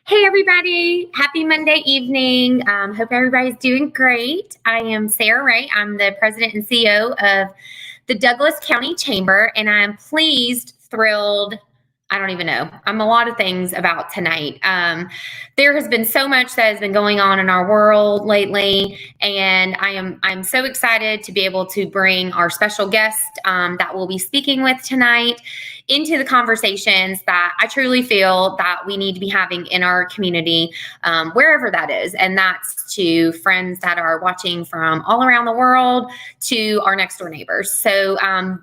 Hey, everybody. Happy Monday evening. Hope everybody's doing great. I am Sarah Ray. I'm the president and CEO of the Douglas County Chamber, and I'm pleased, thrilled. I don't even know. I'm a lot of things about tonight. There has been so much that has been going on in our world lately, and I'm so excited to be able to bring our special guest that we'll be speaking with tonight into the conversations that I truly feel that we need to be having in our community, wherever that is. And that's to friends that are watching from all around the world, to our next door neighbors. So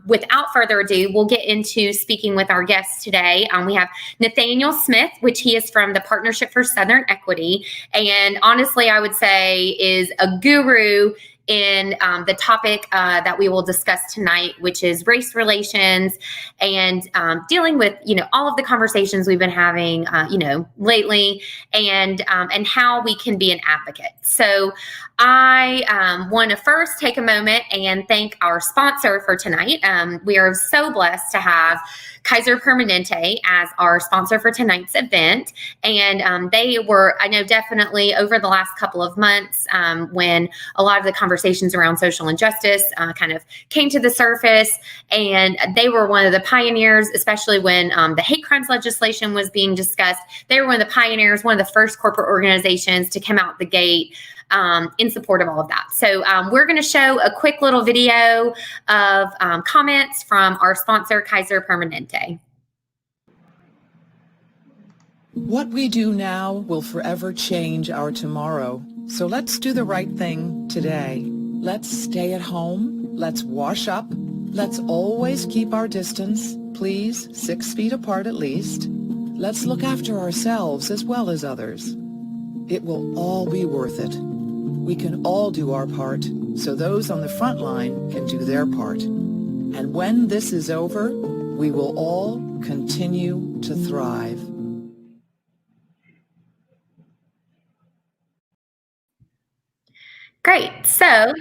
without further ado, we'll get into speaking with our guests today. We have Nathaniel Smith, which he is from the Partnership for Southern Equity. And honestly, I would say is a guru in the topic that we will discuss tonight, which is race relations and dealing with, all of the conversations we've been having, lately, and how we can be an advocate. So I want to first take a moment and thank our sponsor for tonight. We are so blessed to have Kaiser Permanente as our sponsor for tonight's event. And they were, I know, definitely over the last couple of months, when a lot of the conversations around social injustice kind of came to the surface, and they were one of the pioneers, especially when the hate crimes legislation was being discussed. They were one of the pioneers, one of the first corporate organizations to come out the gate in support of all of that. So we're going to show a quick little video of comments from our sponsor, Kaiser Permanente. What we do now will forever change our tomorrow. So let's do the right thing today. Let's stay at home. Let's wash up. Let's always keep our distance, please, 6 feet apart at least. Let's look after ourselves as well as others. It will all be worth it. We can all do our part, so those on the front line can do their part. And when this is over, we will all continue to thrive. Great. So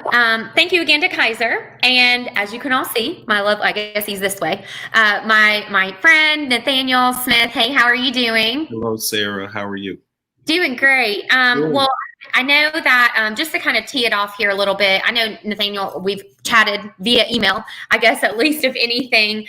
thank you again to Kaiser. And as you can all see, my love, I guess he's this way, my friend, Nathaniel Smith. Hey, how are you doing? Hello, Sarah. How are you? Doing great. Well, I know that just to kind of tee it off here a little bit, I know, Nathaniel, we've chatted via email, I guess, at least if anything.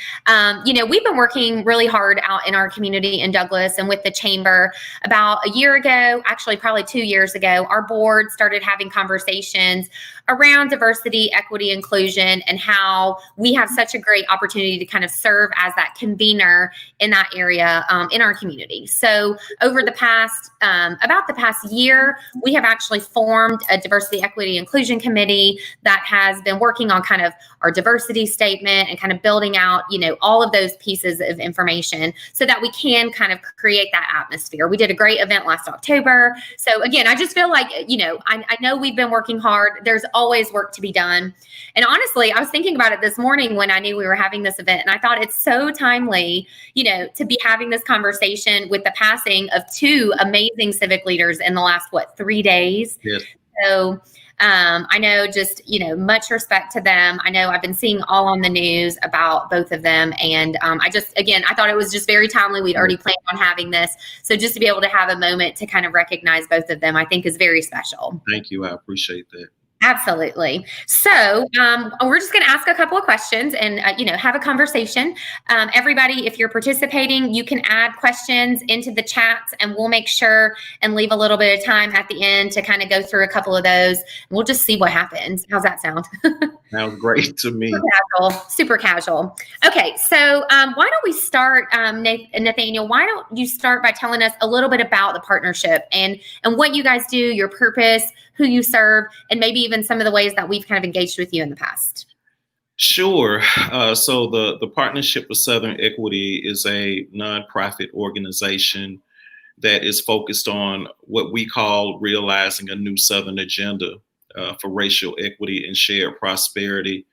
We've been working really hard out in our community in Douglas and with the chamber. About a year ago, actually probably 2 years ago, our board started having conversations around diversity, equity, inclusion, and how we have such a great opportunity to kind of serve as that convener in that area in our community. So over the past, about the past year, we have actually formed a diversity, equity, inclusion committee that has been working on kind of our diversity statement and kind of building out, all of those pieces of information so that we can kind of create that atmosphere. We did a great event last October. So again, I just feel like, I know we've been working hard. There's always work to be done. And honestly, I was thinking about it this morning when I knew we were having this event, and I thought it's so timely, to be having this conversation with the passing of 2 amazing civic leaders in the last, 3 days? Yes. So I know, just, much respect to them. I know I've been seeing all on the news about both of them. And I thought it was just very timely. We'd already planned on having this. So just to be able to have a moment to kind of recognize both of them, I think is very special. Thank you. I appreciate that. Absolutely. So we're just going to ask a couple of questions and, have a conversation. Everybody, if you're participating, you can add questions into the chats, and we'll make sure and leave a little bit of time at the end to kind of go through a couple of those. We'll just see what happens. How's that sound? Sounds great to me. Super casual. Okay. So why don't we start, Nathaniel, why don't you start by telling us a little bit about the partnership and what you guys do, your purpose, who you serve, and maybe even some of the ways that we've kind of engaged with you in the past. Sure. So the Partnership for Southern Equity is a nonprofit organization that is focused on what we call realizing a new Southern agenda for racial equity and shared prosperity,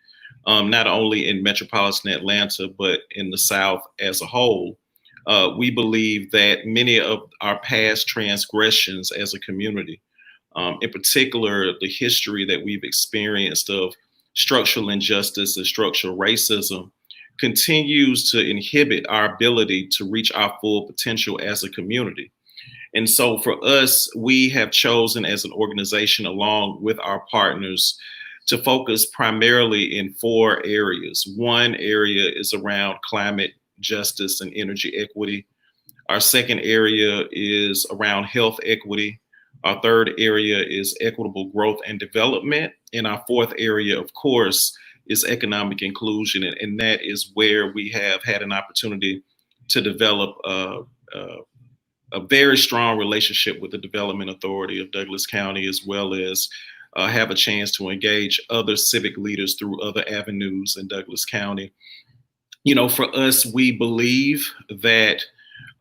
not only in metropolitan Atlanta, but in the South as a whole. We believe that many of our past transgressions as a community, in particular, the history that we've experienced of structural injustice and structural racism, continues to inhibit our ability to reach our full potential as a community. And so for us, we have chosen as an organization, along with our partners, to focus primarily in 4 areas. One area is around climate justice and energy equity. Our second area is around health equity. Our third area is equitable growth and development. And our fourth area, of course, is economic inclusion. And that is where we have had an opportunity to develop a very strong relationship with the Development Authority of Douglas County, as well as have a chance to engage other civic leaders through other avenues in Douglas County. You know, for us, we believe that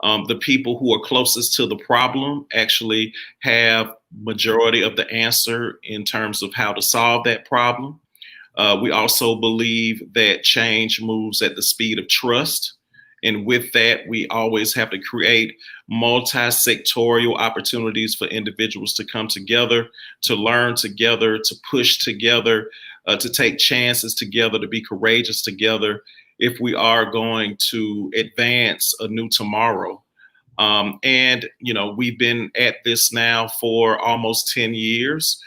the people who are closest to the problem actually have majority of the answer in terms of how to solve that problem. We also believe that change moves at the speed of trust. And with that, we always have to create multi-sectorial opportunities for individuals to come together, to learn together, to push together, to take chances together, to be courageous together, if we are going to advance a new tomorrow. And, you know, we've been at this now for almost 10 years.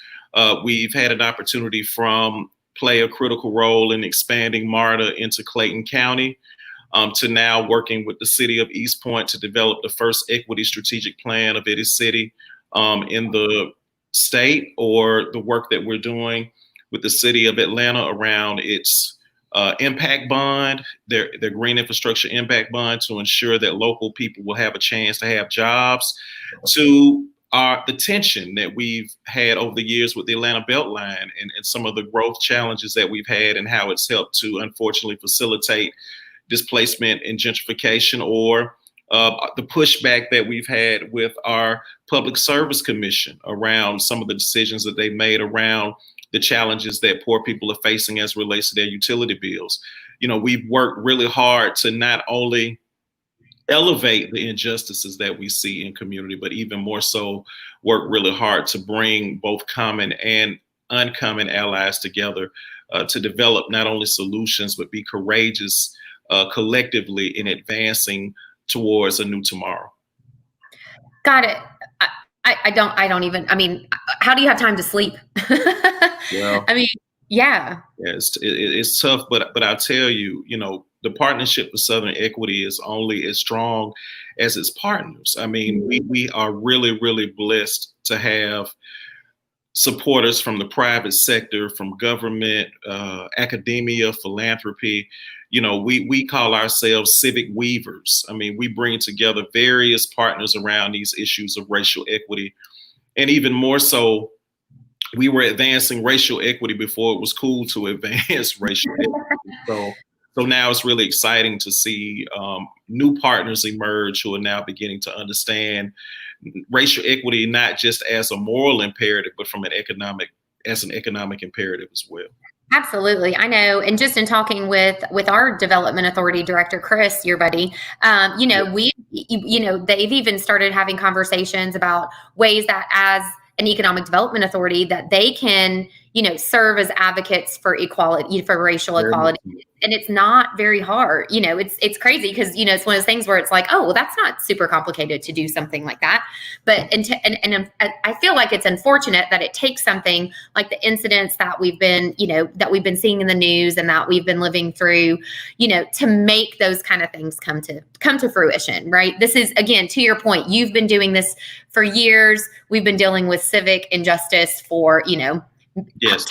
We've had an opportunity from play a critical role in expanding MARTA into Clayton County, to now working with the city of East Point to develop the first equity strategic plan of any city in the state, or the work that we're doing with the city of Atlanta around its impact bond, their green infrastructure impact bond, to ensure that local people will have a chance to have jobs, to the tension that we've had over the years with the Atlanta Beltline and some of the growth challenges that we've had, and how it's helped to unfortunately facilitate displacement and gentrification, or the pushback that we've had with our Public Service Commission around some of the decisions that they made around the challenges that poor people are facing as relates to their utility bills. You know, we've worked really hard to not only elevate the injustices that we see in community, but even more so work really hard to bring both common and uncommon allies together to develop not only solutions, but be courageous collectively in advancing towards a new tomorrow. Got it. I don't even, I mean, how do you have time to sleep? Well, I mean, yeah. It's tough, but I'll tell you, you know, the partnership with Southern Equity is only as strong as its partners. I mean, we are really, really blessed to have supporters from the private sector, from government, academia, philanthropy. You know, we call ourselves civic weavers. I mean, we bring together various partners around these issues of racial equity. And even more so, we were advancing racial equity before it was cool to advance racial equity. So now it's really exciting to see new partners emerge who are now beginning to understand racial equity, not just as a moral imperative, but from an economic imperative as well. Absolutely. I know. And just in talking with our development authority director, Chris, your buddy, you know, they've even started having conversations about ways that as an economic development authority that they can, you know, serve as advocates for equality, for racial equality. And it's not very hard. You know, it's crazy because, you know, it's one of those things where it's like, oh, well, that's not super complicated to do something like that. But and I feel like it's unfortunate that it takes something like the incidents that we've been, you know, that we've been seeing in the news and that we've been living through, you know, to make those kind of things come to fruition, right? This is, again, to your point, you've been doing this for years. We've been dealing with civic injustice for, you know, yes,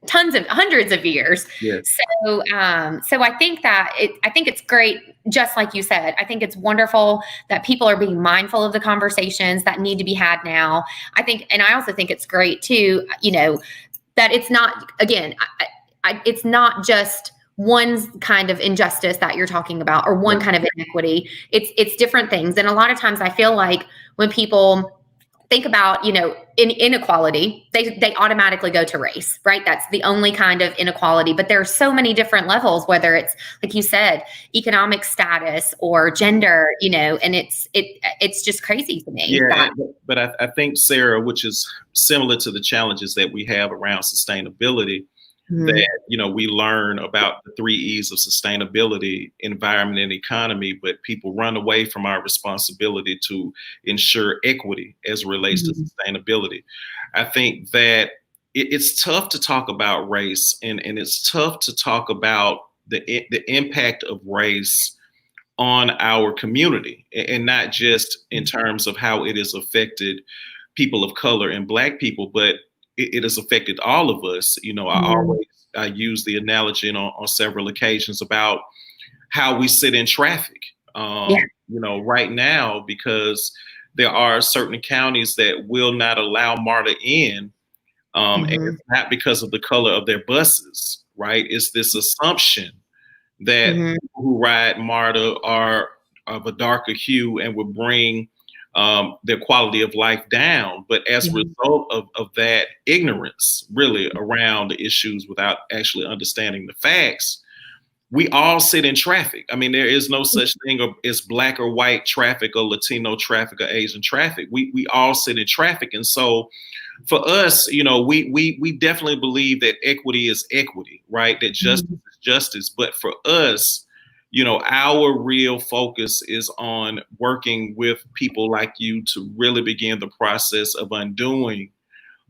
hundreds of years. Yes. So I think it's great. Just like you said, I think it's wonderful that people are being mindful of the conversations that need to be had now. And I also think it's great too, you know, that it's not, again, it's not just one kind of injustice that you're talking about, or one kind of inequity. It's different things. And a lot of times I feel like when people think about, you know, inequality, they automatically go to race, right? That's the only kind of inequality. But there are so many different levels, whether it's, like you said, economic status or gender, you know, and it's just crazy to me. Yeah, but I think, Sarah, which is similar to the challenges that we have around sustainability, that, you know, we learn about the 3 E's of sustainability, environment, and economy, but people run away from our responsibility to ensure equity as it relates to sustainability. I think that it's tough to talk about race, and it's tough to talk about the impact of race on our community, and not just in terms of how it has affected people of color and Black people, but it has affected all of us. I use the analogy on several occasions about how we sit in traffic. Right now, because there are certain counties that will not allow MARTA in, and it's not because of the color of their buses, right? It's this assumption that people who ride MARTA are of a darker hue and will bring their quality of life down. But as a result of that ignorance, really, around the issues without actually understanding the facts, we all sit in traffic. I mean, there is no such thing as Black or white traffic or Latino traffic or Asian traffic. We all sit in traffic. And so for us, we definitely believe that equity is equity, right? That justice is justice. But for us, our real focus is on working with people like you to really begin the process of undoing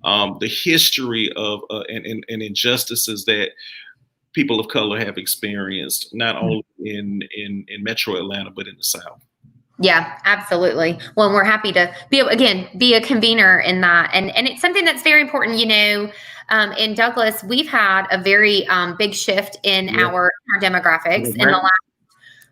the history of and injustices that people of color have experienced, not only in Metro Atlanta, but in the South. Yeah, absolutely. Well, and we're happy to be a convener in that. And it's something that's very important. In Douglas, we've had a very big shift in our demographics in the last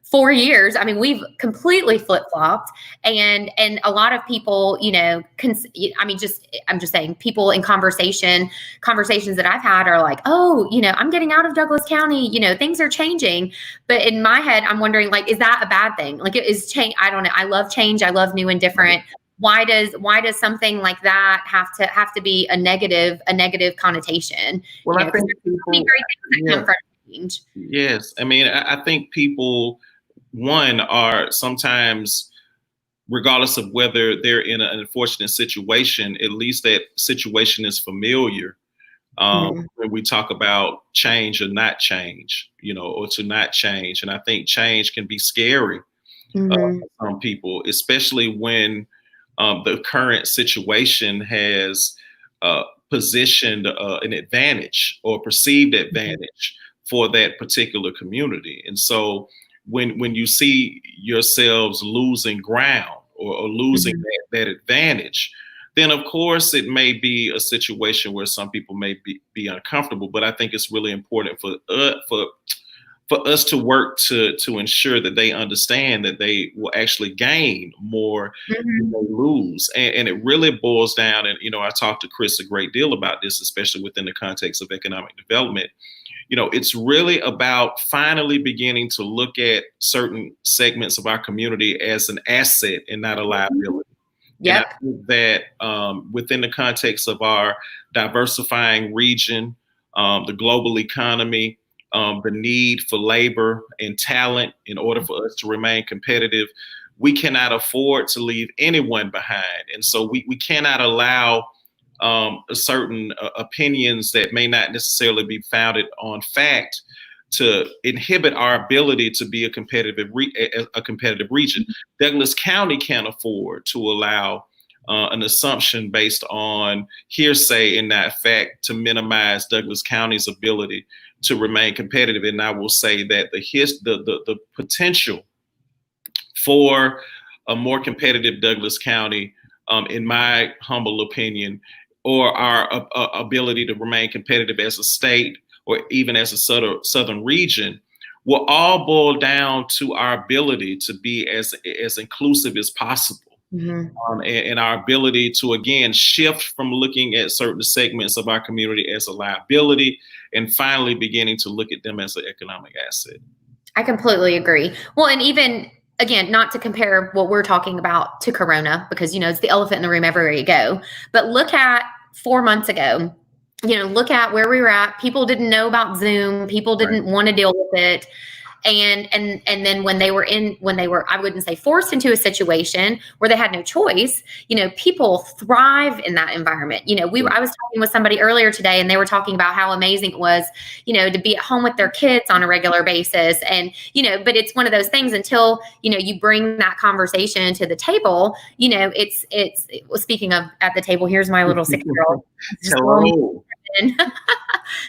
4 years. I mean, we've completely flip-flopped, and a lot of people, I'm just saying, people in conversations that I've had are like, oh, I'm getting out of Douglas County, things are changing. But in my head, I'm wondering, like, is that a bad thing? Like, it is change. I don't know. I love change. I love new and different. Why does something like that have to be a negative connotation? Well, I think people, great things that come from change. Yes. I mean, I think people, one, are sometimes, regardless of whether they're in an unfortunate situation, at least that situation is familiar. When we talk about change or not change, or to not change. And I think change can be scary for some people, especially when the current situation has positioned an advantage or perceived advantage for that particular community. And so when you see yourselves losing ground or losing that advantage, then of course it may be a situation where some people may be uncomfortable. But I think it's really important for us to work to ensure that they understand that they will actually gain more than they lose. And it really boils down, and I talk to Chris a great deal about this, especially within the context of economic development. It's really about finally beginning to look at certain segments of our community as an asset and not a liability. And I think that within the context of our diversifying region, the global economy, the need for labor and talent in order for us to remain competitive, we cannot afford to leave anyone behind. And so we cannot allow certain opinions that may not necessarily be founded on fact to inhibit our ability to be a competitive region. Douglas County can't afford to allow an assumption based on hearsay and not fact to minimize Douglas County's ability to remain competitive. And I will say that the potential for a more competitive Douglas County, in my humble opinion, or our ability to remain competitive as a state or even as a southern region, will all boil down to our ability to be as inclusive as possible. And our ability to, again, shift from looking at certain segments of our community as a liability and finally beginning to look at them as an economic asset. I completely agree. Well, and even, again, not to compare what we're talking about to Corona, because, it's the elephant in the room everywhere you go. But look at 4 months ago, look at where we were at. People didn't know about Zoom. People didn't want to deal with it. And then when they were, I wouldn't say forced into a situation where they had no choice, people thrive in that environment. I was talking with somebody earlier today, and they were talking about how amazing it was, to be at home with their kids on a regular basis. And, but it's one of those things until, you bring that conversation to the table, it's speaking of at the table, here's my little 6-year-old. Hello. in.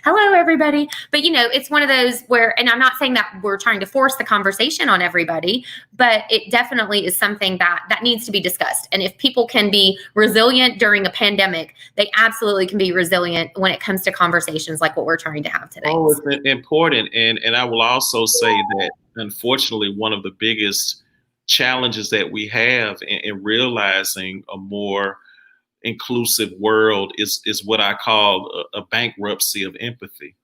Hello, everybody. But, it's one of those where, and I'm not saying that we're trying to force the conversation on everybody, but it definitely is something that needs to be discussed. And if people can be resilient during a pandemic, they absolutely can be resilient when it comes to conversations like what we're trying to have today. Oh, it's important. And I will also say that, unfortunately, one of the biggest challenges that we have in realizing a more inclusive world is what I call a bankruptcy of empathy.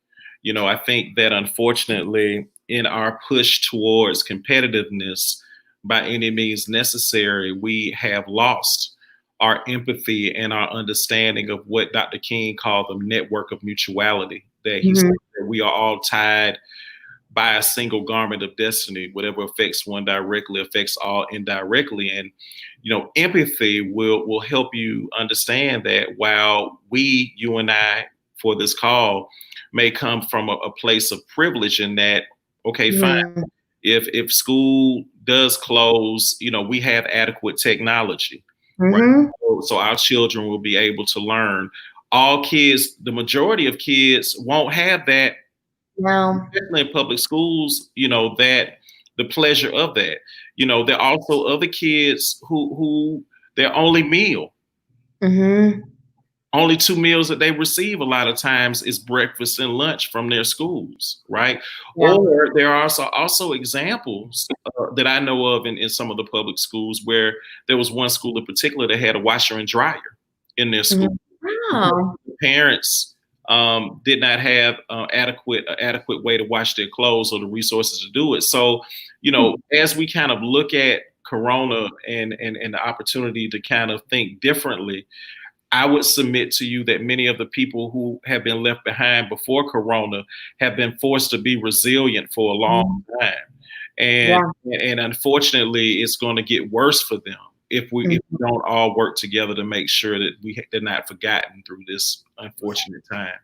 I think that, unfortunately, in our push towards competitiveness by any means necessary, we have lost our empathy and our understanding of what Dr. King called the network of mutuality, that he said that we are all tied by a single garment of destiny. Whatever affects one directly affects all indirectly. And, empathy will help you understand that while you and I, for this call, may come from a place of privilege, in that, okay, fine. If school does close, we have adequate technology, right? So our children will be able to learn. All kids, the majority of kids, won't have that. No. Especially in public schools, that the pleasure of that. There are also other kids who their only meal, only 2 meals that they receive a lot of times is breakfast and lunch from their schools, right? Yeah. Or there are also examples that I know of in some of the public schools, where there was one school in particular that had a washer and dryer in their school. Wow. The parents did not have adequate way to wash their clothes or the resources to do it. So, as we kind of look at Corona and the opportunity to kind of think differently, I would submit to you that many of the people who have been left behind before Corona have been forced to be resilient for a long time. And unfortunately, it's going to get worse for them if we don't all work together to make sure that they're not forgotten through this unfortunate time.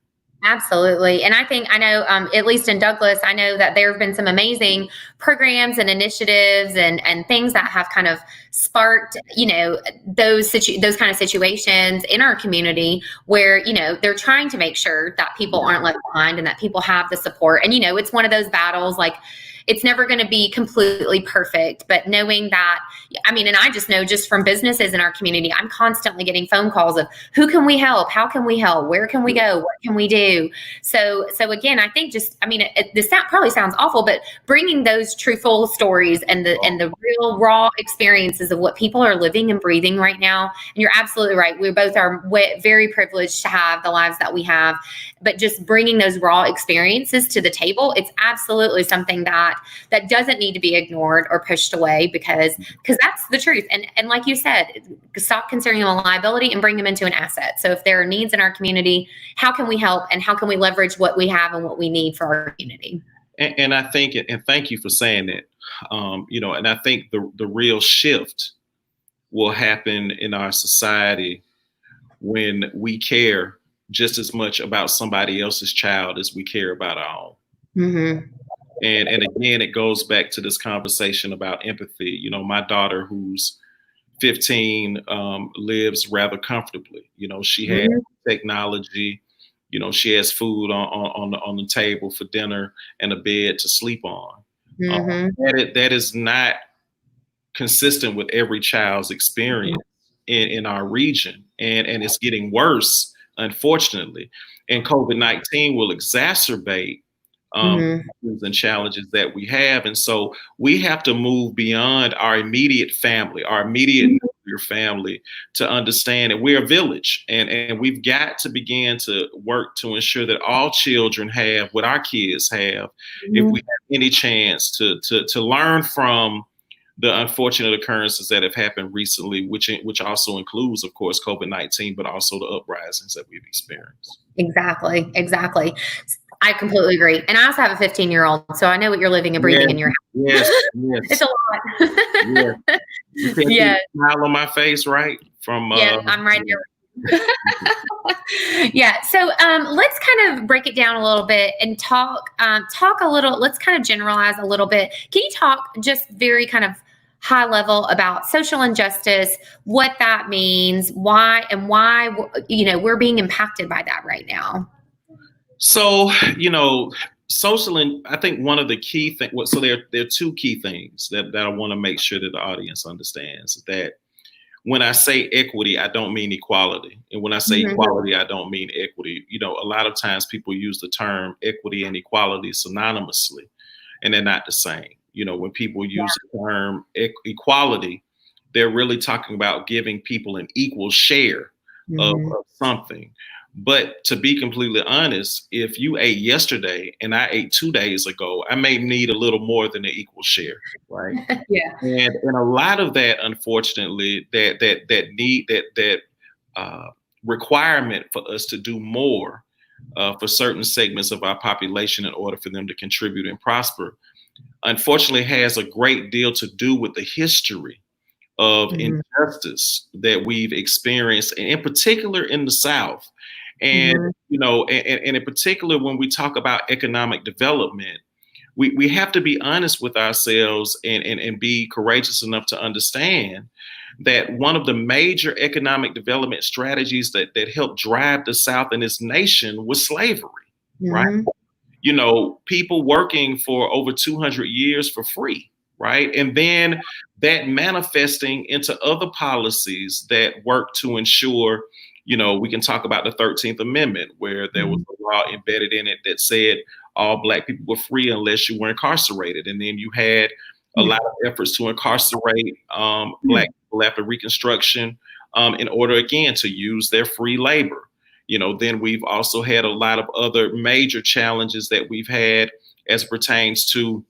Absolutely. And I know, at least in Douglas, I know that there have been some amazing programs and initiatives and things that have kind of sparked, those kind of situations in our community where, they're trying to make sure that people aren't left behind and that people have the support. And, it's one of those battles, like, it's never going to be completely perfect, but knowing that, and I just know just from businesses in our community, I'm constantly getting phone calls of who can we help? How can we help? Where can we go? What can we do? So again, I think this probably sounds awful, but bringing those truthful stories and the real raw experiences of what people are living and breathing right now. And you're absolutely right. We both are very privileged to have the lives that we have, but just bringing those raw experiences to the table, it's absolutely something that doesn't need to be ignored or pushed away because that's the truth. And like you said, stop considering them a liability and bring them into an asset. So if there are needs in our community, how can we help and how can we leverage what we have and what we need for our community? And I think, and thank you for saying that, and I think the real shift will happen in our society when we care just as much about somebody else's child as we care about our own. And again, it goes back to this conversation about empathy. My daughter, who's 15, lives rather comfortably. She has technology. She has food on the table for dinner and a bed to sleep on. That is not consistent with every child's experience in our region, and it's getting worse, unfortunately. And COVID-19 will exacerbate and challenges that we have. And so we have to move beyond our immediate family, our immediate nuclear family, to understand that we're a village, and we've got to begin to work to ensure that all children have what our kids have, if we have any chance to learn from the unfortunate occurrences that have happened recently, which also includes, of course, COVID-19, but also the uprisings that we've experienced. Exactly. I completely agree. And I also have a 15-year-old, so I know what you're living and breathing in your house. Yes. It's a lot. You can see a smile on my face, right? I'm right there. Yeah. So let's kind of break it down a little bit and talk a little. Let's kind of generalize a little bit. Can you talk just very kind of high level about social injustice, what that means, why we're being impacted by that right now? So, social, and I think one of the key things, so there are two key things that I want to make sure that the audience understands, that when I say equity, I don't mean equality. And when I say equality, I don't mean equity. A lot of times people use the term equity and equality synonymously, and they're not the same. When people use the term equality, they're really talking about giving people an equal share of something. But to be completely honest, if you ate yesterday and I ate 2 days ago, I may need a little more than an equal share, right? Yeah. And a lot of that, unfortunately, that requirement for us to do more for certain segments of our population in order for them to contribute and prosper, unfortunately, has a great deal to do with the history of injustice that we've experienced, and in particular in the South. And and in particular, when we talk about economic development, we have to be honest with ourselves and be courageous enough to understand that one of the major economic development strategies that helped drive the South and its nation was slavery, right? People working for over 200 years for free, right? And then that manifesting into other policies that work to ensure, we can talk about the 13th Amendment, where there was a law embedded in it that said all Black people were free unless you were incarcerated. And then you had a lot of efforts to incarcerate Black people after Reconstruction in order, again, to use their free labor. Then we've also had a lot of other major challenges that we've had as pertains to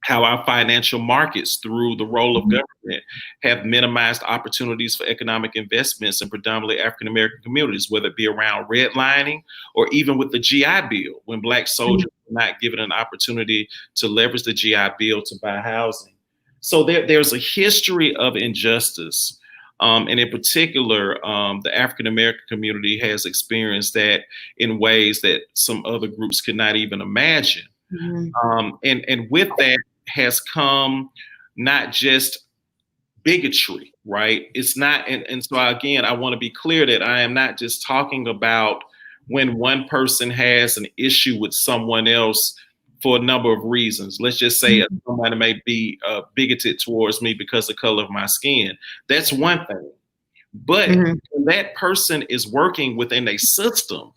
how our financial markets, through the role of government, have minimized opportunities for economic investments in predominantly African-American communities, whether it be around redlining or even with the GI Bill, when Black soldiers were not given an opportunity to leverage the GI Bill to buy housing. So there's a history of injustice. And in particular, the African-American community has experienced that in ways that some other groups could not even imagine. And with that has come not just bigotry, right? It's not, and so again, I want to be clear that I am not just talking about when one person has an issue with someone else for a number of reasons. Let's just say somebody may be bigoted towards me because of the color of my skin. That's one thing. But when that person is working within a system,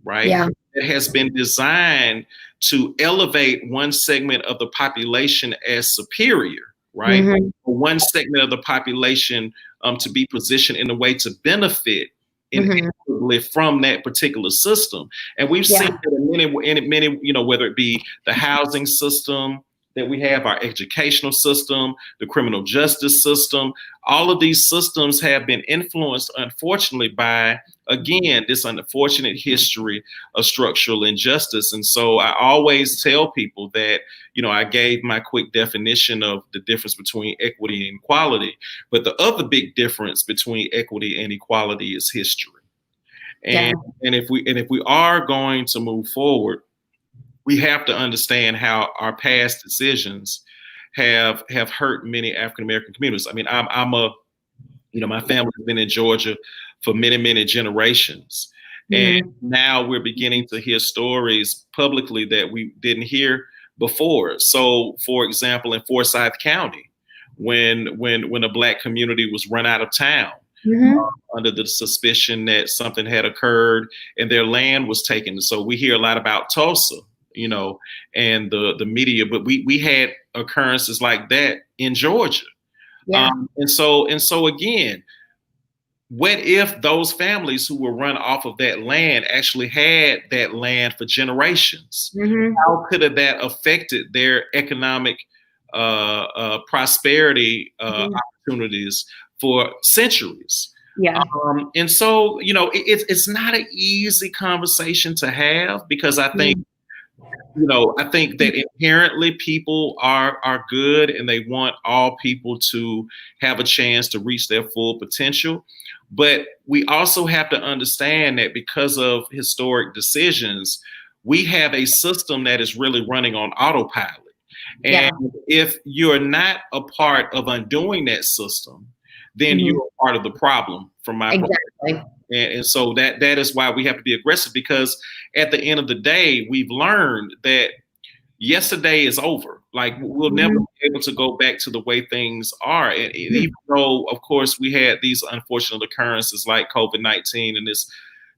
right, that has been designed to elevate one segment of the population as superior, right? For one segment of the population to be positioned in a way to benefit inevitably from that particular system. And we've seen that in many, whether it be the housing system that we have, our educational system, the criminal justice system, all of these systems have been influenced, unfortunately, by, again, this unfortunate history of structural injustice. And so I always tell people that, I gave my quick definition of the difference between equity and equality, but the other big difference between equity and equality is history. And if we are going to move forward, we have to understand how our past decisions have hurt many African American communities. I mean, my family has been in Georgia for many, many generations. And now we're beginning to hear stories publicly that we didn't hear before. So, for example, in Forsyth County, when a Black community was run out of town under the suspicion that something had occurred and their land was taken. So we hear a lot about Tulsa, and the media, but we had occurrences like that in Georgia. And so again, what if those families who were run off of that land actually had that land for generations? How could have that affected their economic prosperity opportunities for centuries? And so, it's not an easy conversation to have, because I think, I think that inherently people are good and they want all people to have a chance to reach their full potential. But we also have to understand that because of historic decisions, we have a system that is really running on autopilot. And if you're not a part of undoing that system, then you're part of the problem from my perspective. And so that is why we have to be aggressive, because at the end of the day, we've learned that yesterday is over. Like, we'll never be able to go back to the way things are. And even though, of course, we had these unfortunate occurrences like COVID-19 and this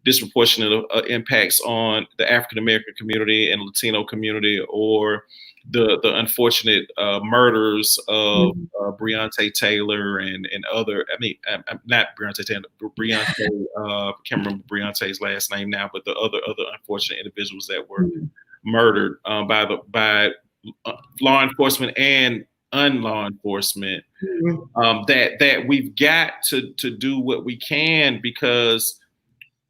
disproportionate impacts on the African American community and Latino community, or the unfortunate murders of Breonna Taylor and other. I mean, not Breonna Taylor, Breonna. Can't remember Breonna's last name now, but the other unfortunate individuals that were murdered by law enforcement and unlaw enforcement. That we've got to do what we can, because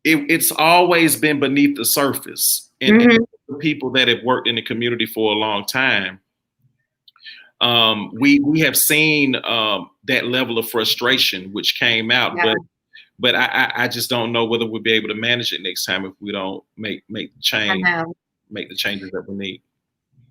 it's always been beneath the surface. And the people that have worked in the community for a long time, we have seen that level of frustration which came out. But I just don't know whether we'll be able to manage it next time if we don't make the changes that we need.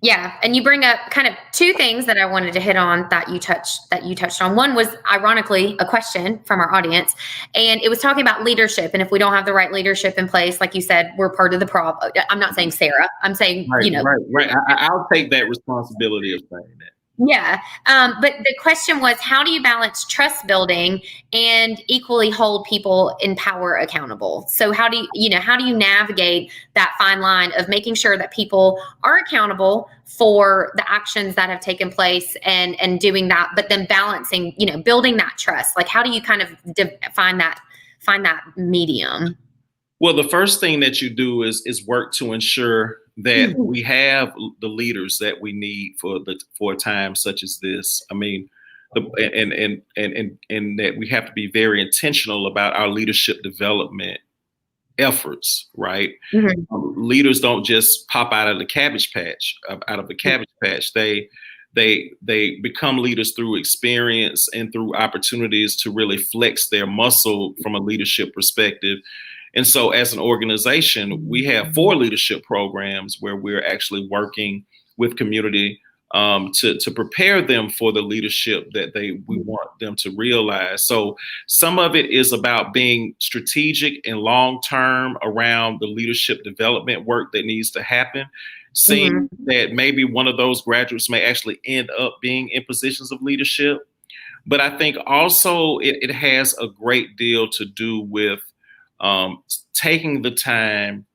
Yeah, and you bring up kind of two things that I wanted to hit on that you touched on. One was, ironically, a question from our audience, and it was talking about leadership. And if we don't have the right leadership in place, like you said, we're part of the problem. I'm not saying Sarah. I'm saying, right. I'll take that responsibility of saying that. Yeah. But the question was, how do you balance trust building and equally hold people in power accountable? So how do you navigate that fine line of making sure that people are accountable for the actions that have taken place and doing that, but then balancing, building that trust? Like, how do you kind of find that medium? Well, the first thing that you do is work to ensure that we have the leaders that we need for a time such as this. I mean, and that we have to be very intentional about our leadership development efforts, right? Leaders don't just pop out of the cabbage patch. They become leaders through experience and through opportunities to really flex their muscle from a leadership perspective. And so as an organization, we have 4 leadership programs where we're actually working with community to prepare them for the leadership that we want them to realize. So some of it is about being strategic and long-term around the leadership development work that needs to happen. Seeing that maybe one of those graduates may actually end up being in positions of leadership. But I think also it has a great deal to do with taking the time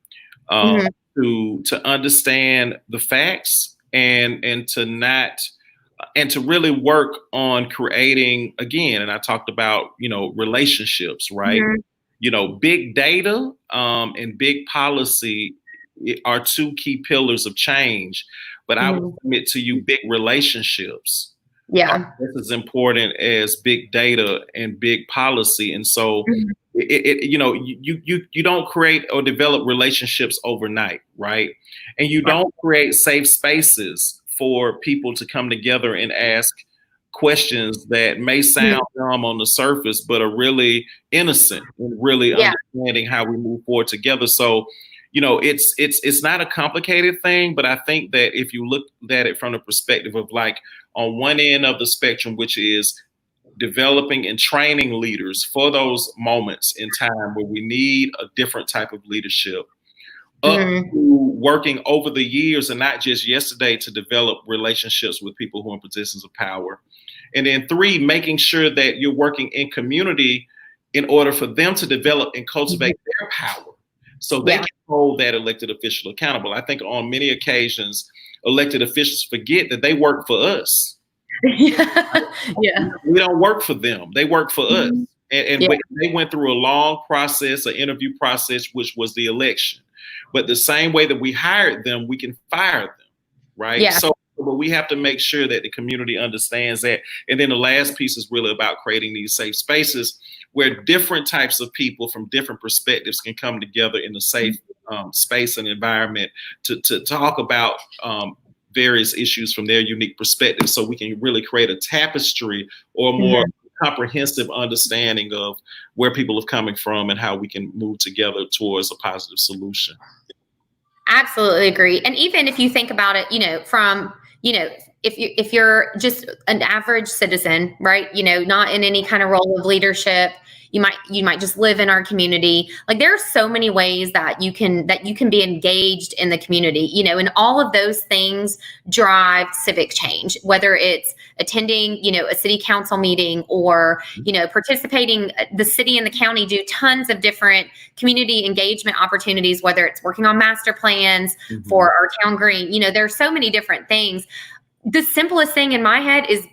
to understand the facts and to really work on creating, again, and I talked about, relationships, right? Big data and big policy are 2 key pillars of change, but I would admit to you, big relationships are just as important as big data and big policy. And so you don't create or develop relationships overnight, right? And you don't create safe spaces for people to come together and ask questions that may sound dumb on the surface, but are really innocent and really understanding how we move forward together. So, it's not a complicated thing, but I think that if you look at it from the perspective of, like, on one end of the spectrum, which is developing and training leaders for those moments in time where we need a different type of leadership, up to working over the years and not just yesterday to develop relationships with people who are in positions of power. And then 3, making sure that you're working in community in order for them to develop and cultivate their power so they can hold that elected official accountable. I think on many occasions, elected officials forget that they work for us. We don't work for them. They work for us. And they went through a long process, an interview process, which was the election. But the same way that we hired them, we can fire them, right? So but we have to make sure that the community understands that. And then the last piece is really about creating these safe spaces where different types of people from different perspectives can come together in a safe space and environment to talk about various issues from their unique perspective, so we can really create a tapestry or more comprehensive understanding of where people are coming from and how we can move together towards a positive solution. Absolutely agree. And even if you think about it, from if you're just an average citizen, right? Not in any kind of role of leadership, you might just live in our community. Like, there are so many ways that you can be engaged in the community, and all of those things drive civic change, whether it's attending, a city council meeting, or, participating. The city and the county do tons of different community engagement opportunities, whether it's working on master plans for our town green. There's so many different things. The simplest thing in my head is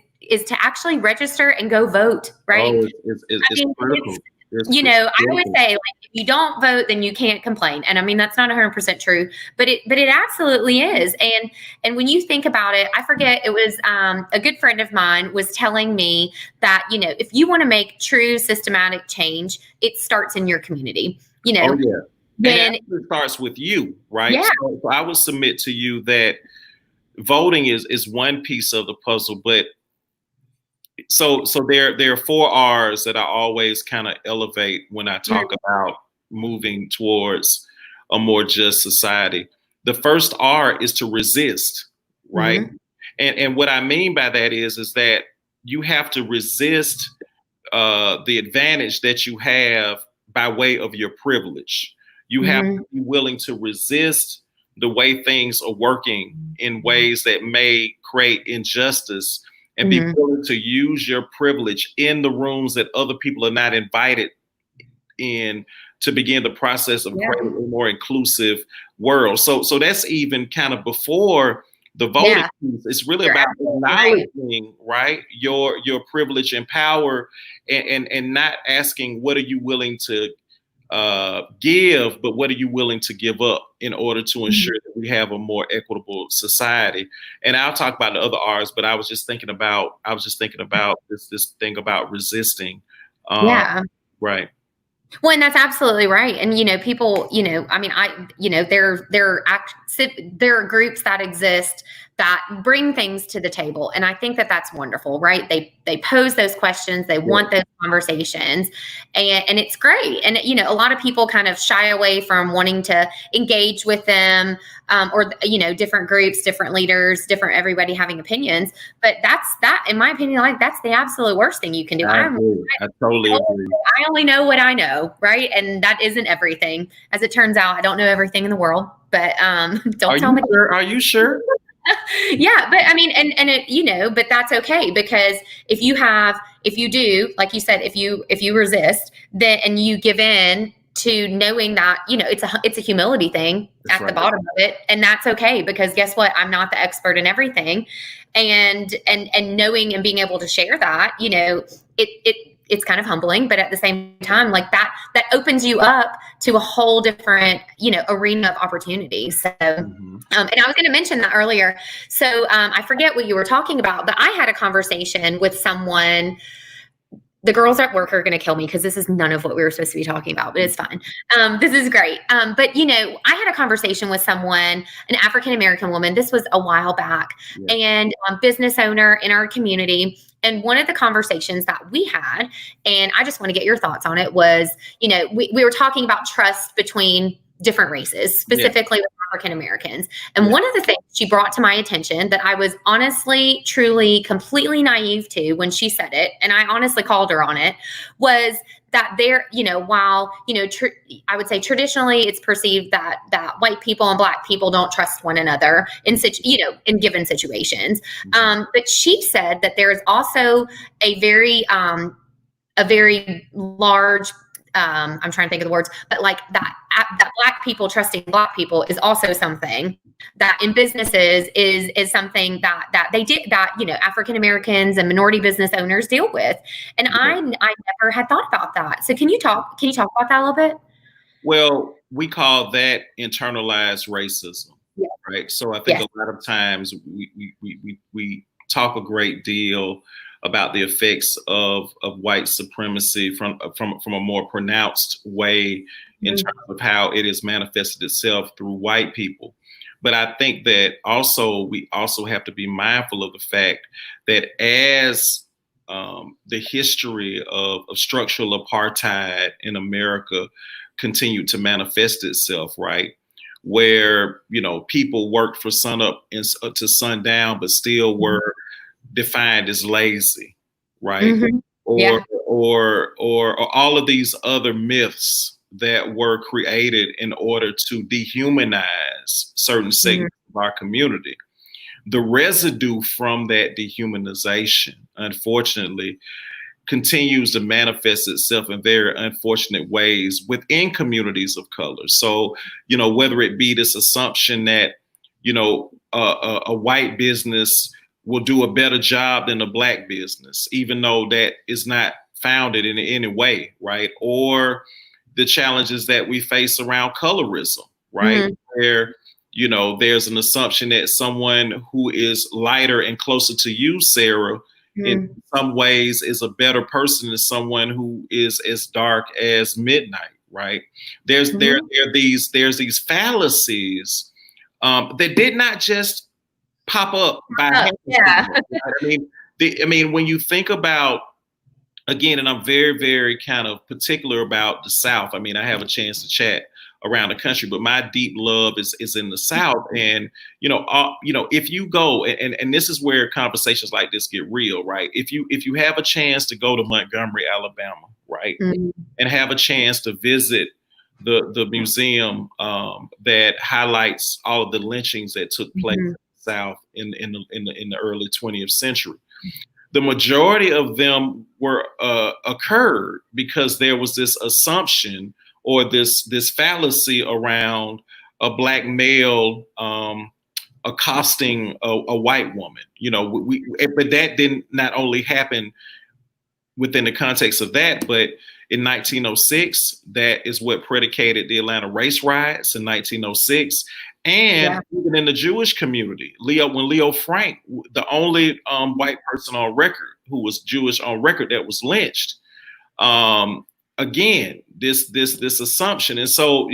to actually register and go vote, right? Oh, it's critical. I always say, like, if you don't vote, then you can't complain. And I mean, that's not 100% true, but it absolutely is. And when you think about it, I forget, it was a good friend of mine was telling me that, if you want to make true systematic change, it starts in your community, Oh, yeah. Then it starts with you, right? Yeah. So I would submit to you that voting is one piece of the puzzle, but so there are 4 R's that I always kind of elevate when I talk about moving towards a more just society. The first R is to resist, right? And what I mean by that is that you have to resist the advantage that you have by way of your privilege. You have to be willing to resist the way things are working in ways that may create injustice, and be willing to use your privilege in the rooms that other people are not invited in, to begin the process of creating a more inclusive world. So that's even kind of before the voting piece. It's really about acknowledging, right, your privilege and power, and not asking what are you willing to give, but what are you willing to give up in order to ensure that we have a more equitable society. And I'll talk about the other R's, but I was just thinking about this thing about resisting. Right. Well, and that's absolutely right. And, people, I mean, there are groups that exist that bring things to the table. And I think that that's wonderful, right? They pose those questions. They want those conversations, and it's great. And, a lot of people kind of shy away from wanting to engage with them, or, different groups, different leaders, everybody having opinions. But that, in my opinion, like, that's the absolute worst thing you can do. I totally agree. I only know what I know, right? And that isn't everything. As it turns out, I don't know everything in the world, but don't tell me. Are you sure? Yeah, but I mean, and it, but that's okay, because if you do, like you said, if you resist, then, and you give in to knowing that, it's a humility thing at the bottom of it. And that's okay, because guess what? I'm not the expert in everything. And knowing and being able to share that, it's kind of humbling, but at the same time, like, that opens you up to a whole different, arena of opportunities. So, and I was going to mention that earlier. So I forget what you were talking about, but I had a conversation with someone. The girls at work are going to kill me because this is none of what we were supposed to be talking about, but it's fine. This is great. But, I had a conversation with someone, an African-American woman. This was a while back, and business owner in our community. And one of the conversations that we had, and I just want to get your thoughts on it, was, we were talking about trust between different races, specifically with African Americans. And one of the things she brought to my attention that I was honestly, truly, completely naive to when she said it, and I honestly called her on it, was that there, while, I would say traditionally it's perceived that white people and Black people don't trust one another in in given situations. But she said that there is also a very large, I'm trying to think of the words, but like that Black people trusting Black people is also something that in businesses is something that they did, that, African Americans and minority business owners deal with. And I never had thought about that. So can you talk about that a little bit? Well, we call that internalized racism, right? So I think a lot of times we talk a great deal about the effects of white supremacy from a more pronounced way in terms of how it has manifested itself through white people. But I think that we also have to be mindful of the fact that as the history of structural apartheid in America continued to manifest itself, right, where, people worked for sun up to sundown, but still were defined as lazy, right? Mm-hmm. Or, Yeah. or all of these other myths that were created in order to dehumanize certain segments of our community. The residue from that dehumanization, unfortunately, continues to manifest itself in very unfortunate ways within communities of color. So, whether it be this assumption that, a white business will do a better job than a black business, even though that is not founded in any way, right? Or the challenges that we face around colorism, right? Where, there's an assumption that someone who is lighter and closer to you, Sarah, in some ways is a better person than someone who is as dark as midnight, right? There's these fallacies that did not just pop up by happenstance. I mean, when you think about, again, and I'm very, very kind of particular about the South. I mean, I have a chance to chat around the country, but my deep love is in the South. And, if you go, and this is where conversations like this get real, right? If you have a chance to go to Montgomery, Alabama, right, and have a chance to visit the museum that highlights all of the lynchings that took place in the South in the early 20th century. The majority of them were occurred because there was this assumption or this fallacy around a black male accosting a white woman. But that didn't not only happen within the context of that, but in 1906, that is what predicated the Atlanta race riots in 1906. And even in the Jewish community, when Leo Frank, the only white person on record who was Jewish on record that was lynched, again, this assumption. And so,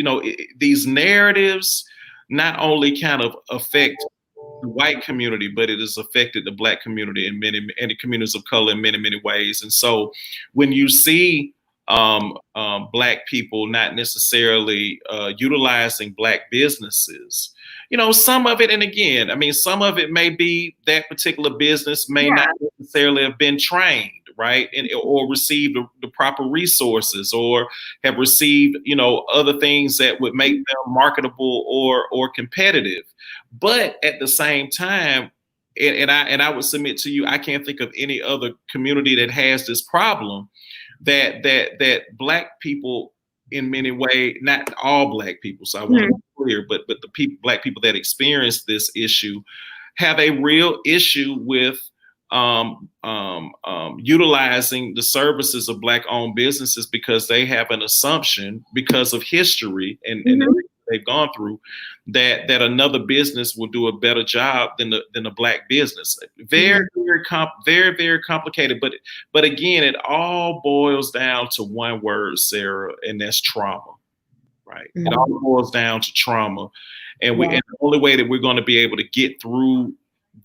these narratives not only kind of affect the white community, but it has affected the Black community and the communities of color in many, many ways. And so when you see Black people not necessarily utilizing Black businesses, some of it, and again, I mean, some of it may be that particular business may not necessarily have been trained, right, or received the proper resources, or have received, other things that would make them marketable or competitive. But at the same time, and I would submit to you, I can't think of any other community that has this problem, that Black people in many ways, not all Black people, so I want to be clear, but the Black people that experience this issue have a real issue with utilizing the services of Black-owned businesses, because they have an assumption, because of history and they've gone through, that another business will do a better job than a Black business. Very, very complicated. But again, it all boils down to one word, Sarah, and that's trauma, right? It all boils down to trauma, and and the only way that we're going to be able to get through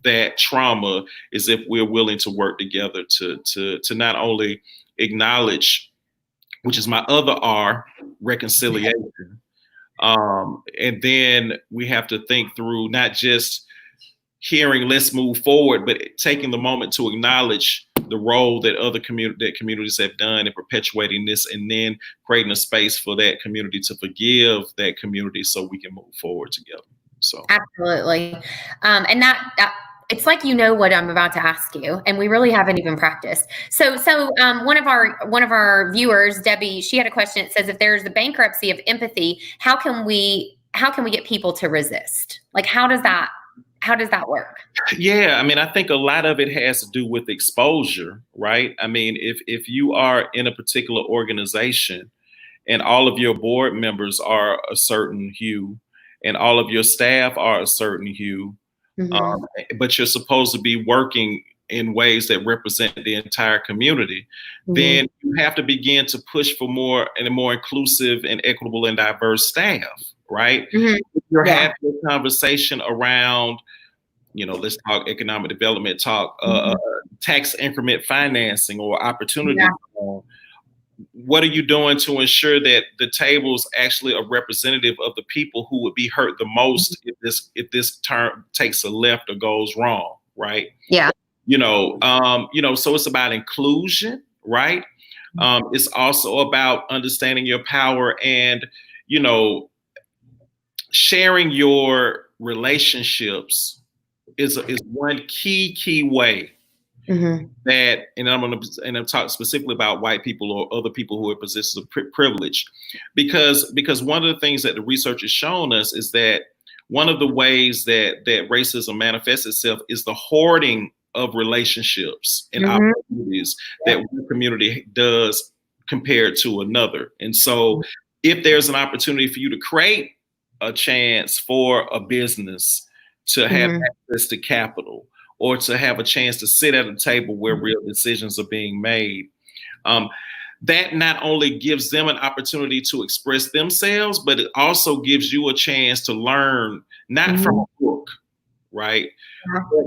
that trauma is if we're willing to work together to not only acknowledge, which is my other R, reconciliation. And then we have to think through not just hearing, let's move forward, but taking the moment to acknowledge the role that communities have done in perpetuating this, and then creating a space for that community to forgive that community so we can move forward together. So absolutely. And that it's like, what I'm about to ask you, and we really haven't even practiced. So one of our viewers, Debbie, she had a question. It says, if there's the bankruptcy of empathy, how can we get people to resist? Like, how does that work? Yeah, I mean, I think a lot of it has to do with exposure, right? I mean, if you are in a particular organization and all of your board members are a certain hue and all of your staff are a certain hue, but you're supposed to be working in ways that represent the entire community, then you have to begin to push for more inclusive and equitable and diverse staff, right? You're having a conversation around, let's talk economic development, talk tax increment financing or opportunity. what are you doing to ensure that the tables actually are representative of the people who would be hurt the most if this term takes a left or goes wrong, right? Yeah. So it's about inclusion, right? It's also about understanding your power and, sharing your relationships is one key way that, and I'm talking specifically about white people or other people who are in positions of privilege, because one of the things that the research has shown us is that one of the ways that racism manifests itself is the hoarding of relationships and opportunities that one community does compared to another. And so if there's an opportunity for you to create a chance for a business to have access to capital, or to have a chance to sit at a table where real decisions are being made, that not only gives them an opportunity to express themselves, but it also gives you a chance to learn, not from a book, right?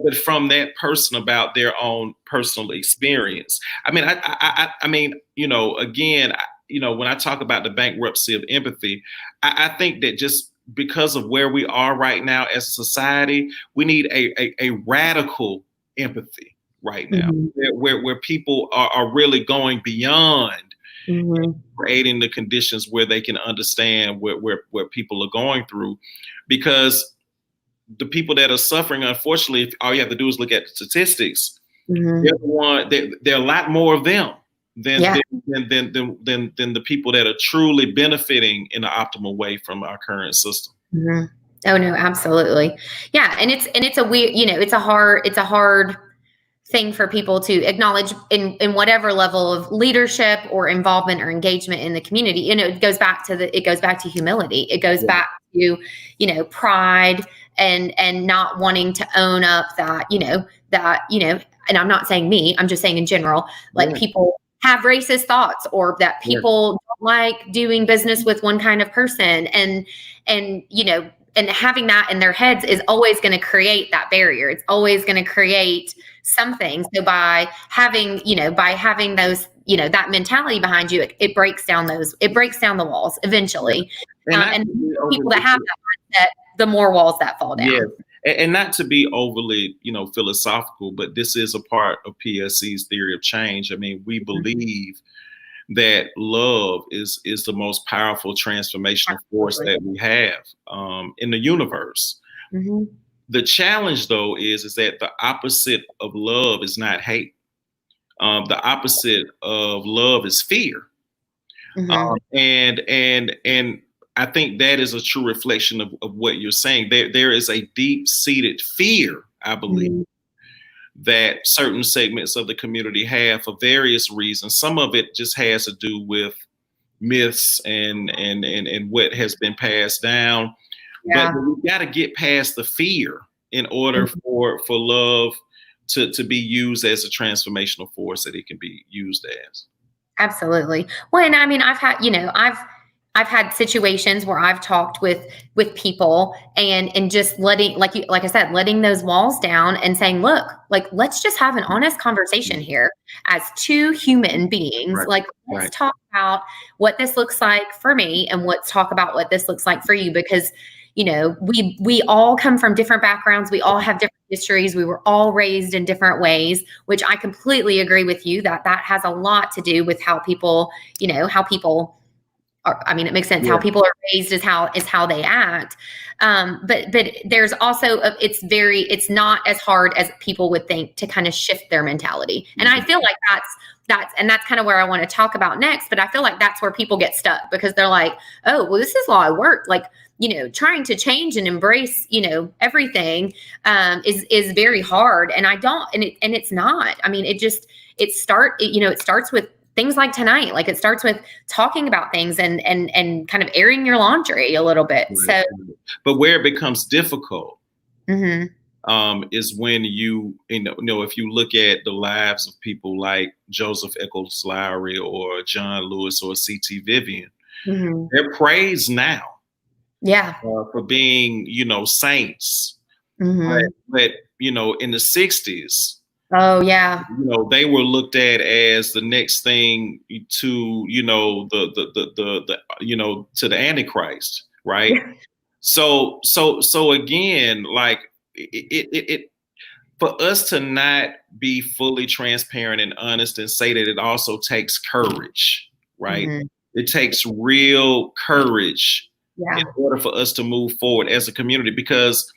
But from that person about their own personal experience. I mean, again, when I talk about the bankruptcy of empathy, I think that just because of where we are right now as a society, we need a radical empathy right now, where people are really going beyond creating the conditions where they can understand where people are going through. Because the people that are suffering, unfortunately, all you have to do is look at the statistics. There are a lot more of them than the people that are truly benefiting in an optimal way from our current system. Oh no, absolutely. Yeah. And it's a weird, it's a hard thing for people to acknowledge in whatever level of leadership or involvement or engagement in the community. It goes back to humility. It goes back to, pride and not wanting to own up that, and I'm not saying me, I'm just saying in general, like people have racist thoughts, or that people don't like doing business with one kind of person, and having that in their heads is always going to create that barrier. It's always going to create something. So by having those, that mentality behind you, it breaks down the walls eventually. And people that have that mindset, the more walls that fall down. Yeah. And not to be overly, philosophical, but this is a part of PSC's theory of change. I mean, we believe that love is the most powerful transformational force that we have in the universe. The challenge, though, is that the opposite of love is not hate. The opposite of love is fear. And I think that is a true reflection of what you're saying. There is a deep-seated fear, I believe, that certain segments of the community have for various reasons. Some of it just has to do with myths and what has been passed down. But we got to get past the fear in order for love to be used as a transformational force that it can be used as. Absolutely. Well, and I mean, I've had situations where I've talked with people and just letting, like I said, letting those walls down and saying, look, like, let's just have an honest conversation here as two human beings. Let's talk about what this looks like for me, and let's talk about what this looks like for you, because, we all come from different backgrounds. We all have different histories. We were all raised in different ways, which I completely agree with you that has a lot to do with how people, I mean, it makes sense. How people are raised is how they act. But there's also, it's not as hard as people would think to kind of shift their mentality. And I feel like that's kind of where I want to talk about next. But I feel like that's where people get stuck, because they're like, oh, well, this is how I work. Like, trying to change and embrace, everything is very hard. And it's not. I mean, it starts with things like tonight. Like, it starts with talking about things and kind of airing your laundry a little bit. So, but where it becomes difficult is when if you look at the lives of people like Joseph Eccles Lowry or John Lewis or C.T. Vivian, they're praised now. For being, saints. But in the 60s, Oh, yeah. They were looked at as the next thing to, to the Antichrist, right? Yeah. So again, like it for us to not be fully transparent and honest and say that it also takes courage, right? Mhm. It takes real courage Yeah. in order for us to move forward as a community, because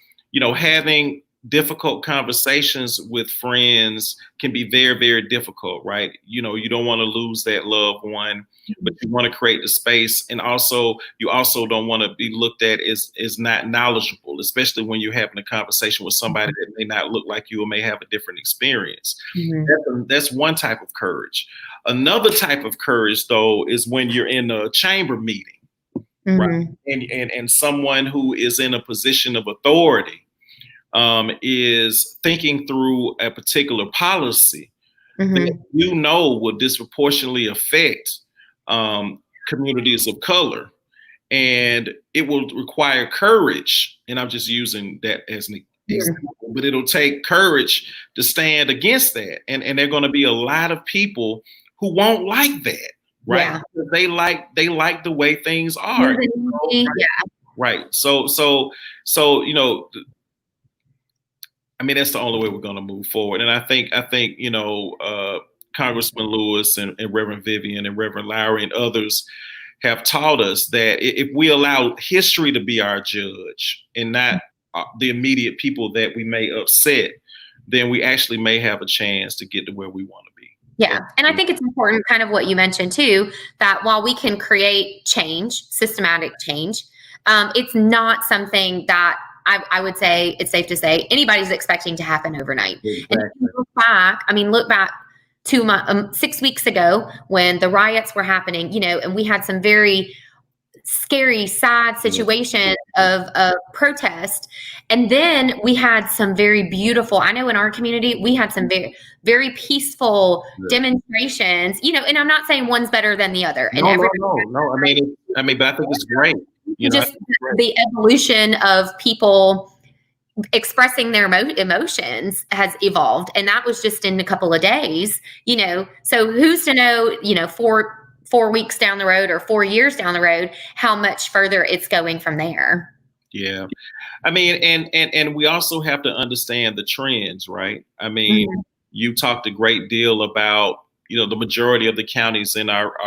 having difficult conversations with friends can be very, very difficult, right? You don't want to lose that loved one, but you want to create the space, and also you also don't want to be looked at as not knowledgeable, especially when you're having a conversation with somebody that may not look like you or may have a different experience. That's one type of courage. Another type of courage, though, is when you're in a chamber meeting, right? And someone who is in a position of authority is thinking through a particular policy that will disproportionately affect communities of color, and it will require courage. And I'm just using that as an example, but it'll take courage to stand against that. And there are going to be a lot of people who won't like that, right? Yeah. Because they like the way things are. Right. So I mean, that's the only way we're going to move forward. And I think Congressman Lewis and Reverend Vivian and Reverend Lowry and others have taught us that if we allow history to be our judge and not the immediate people that we may upset, then we actually may have a chance to get to where we want to be. Yeah. And I think it's important, kind of what you mentioned too, that while we can create change, systematic change, it's not something that I would say it's safe to say anybody's expecting to happen overnight. Exactly. And if you look back to 6 weeks ago when the riots were happening, and we had some very scary, sad situations of protest. And then we had some very beautiful, I know in our community, we had some very, very peaceful demonstrations, and I'm not saying one's better than the other. No. I mean, but I think it's great. The evolution of people expressing their emotions has evolved, and that was just in a couple of days. So who's to know? 4 weeks down the road or 4 years down the road, how much further it's going from there. Yeah, I mean, and we also have to understand the trends, right? I mean, you talked a great deal about the majority of the counties in our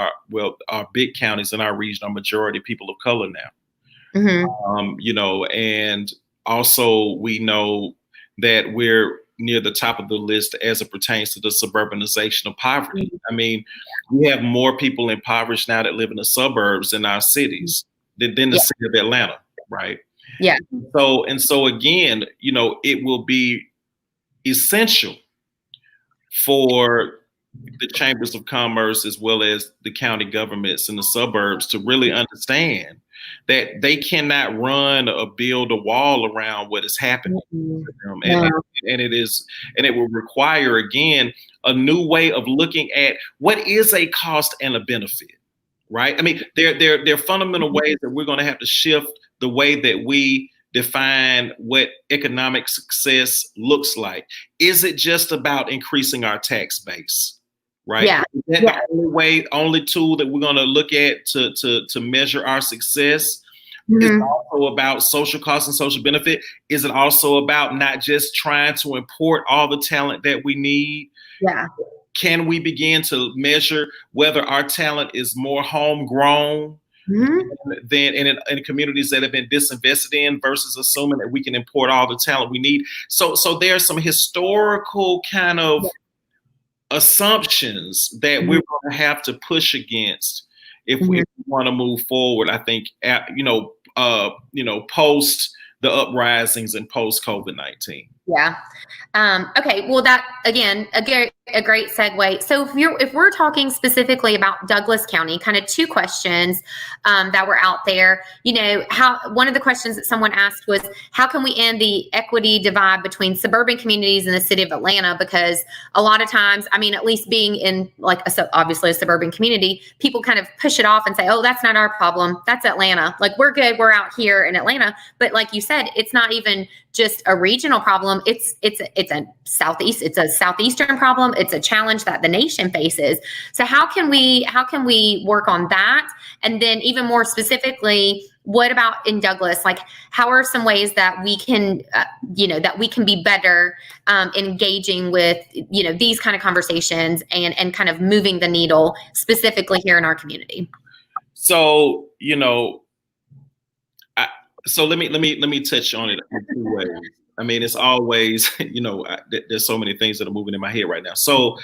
big counties in our region are majority people of color now. And also we know that we're near the top of the list as it pertains to the suburbanization of poverty. I mean, we have more people impoverished now that live in the suburbs in our cities than the city of Atlanta, right? Yeah. So again, it will be essential for the chambers of commerce as well as the county governments in the suburbs to really understand that they cannot run or build a wall around what is happening to them. And it will require, again, a new way of looking at what is a cost and a benefit, right? I mean, there are fundamental ways that we're going to have to shift the way that we define what economic success looks like. Is it just about increasing our tax base? Right. Yeah. Is that the only tool that we're going to look at to measure our success? Is it also about social cost and social benefit? Is it also about not just trying to import all the talent that we need? Yeah. Can we begin to measure whether our talent is more homegrown than in communities that have been disinvested in versus assuming that we can import all the talent we need? So there's some historical kind of assumptions that we're going to have to push against if we want to move forward. I think, post the uprisings and post COVID-19. Yeah. Okay. Well, that again, a great segue. So if we're talking specifically about Douglas County, kind of two questions that were out there. One of the questions that someone asked was, how can we end the equity divide between suburban communities and the city of Atlanta? Because a lot of times, I mean, at least being in obviously a suburban community, people kind of push it off and say, oh, that's not our problem. That's Atlanta. Like, we're good. We're out here in Atlanta. But like you said, it's not even just a regional problem. problem. It's a southeastern problem. It's a challenge that the nation faces. So how can we work on that? And then even more specifically, what about in Douglas? Like, how are some ways that we can, that we can be better engaging with, these kind of conversations and kind of moving the needle specifically here in our community? So, so let me touch on it in two ways. I mean, it's always, there's so many things that are moving in my head right now. So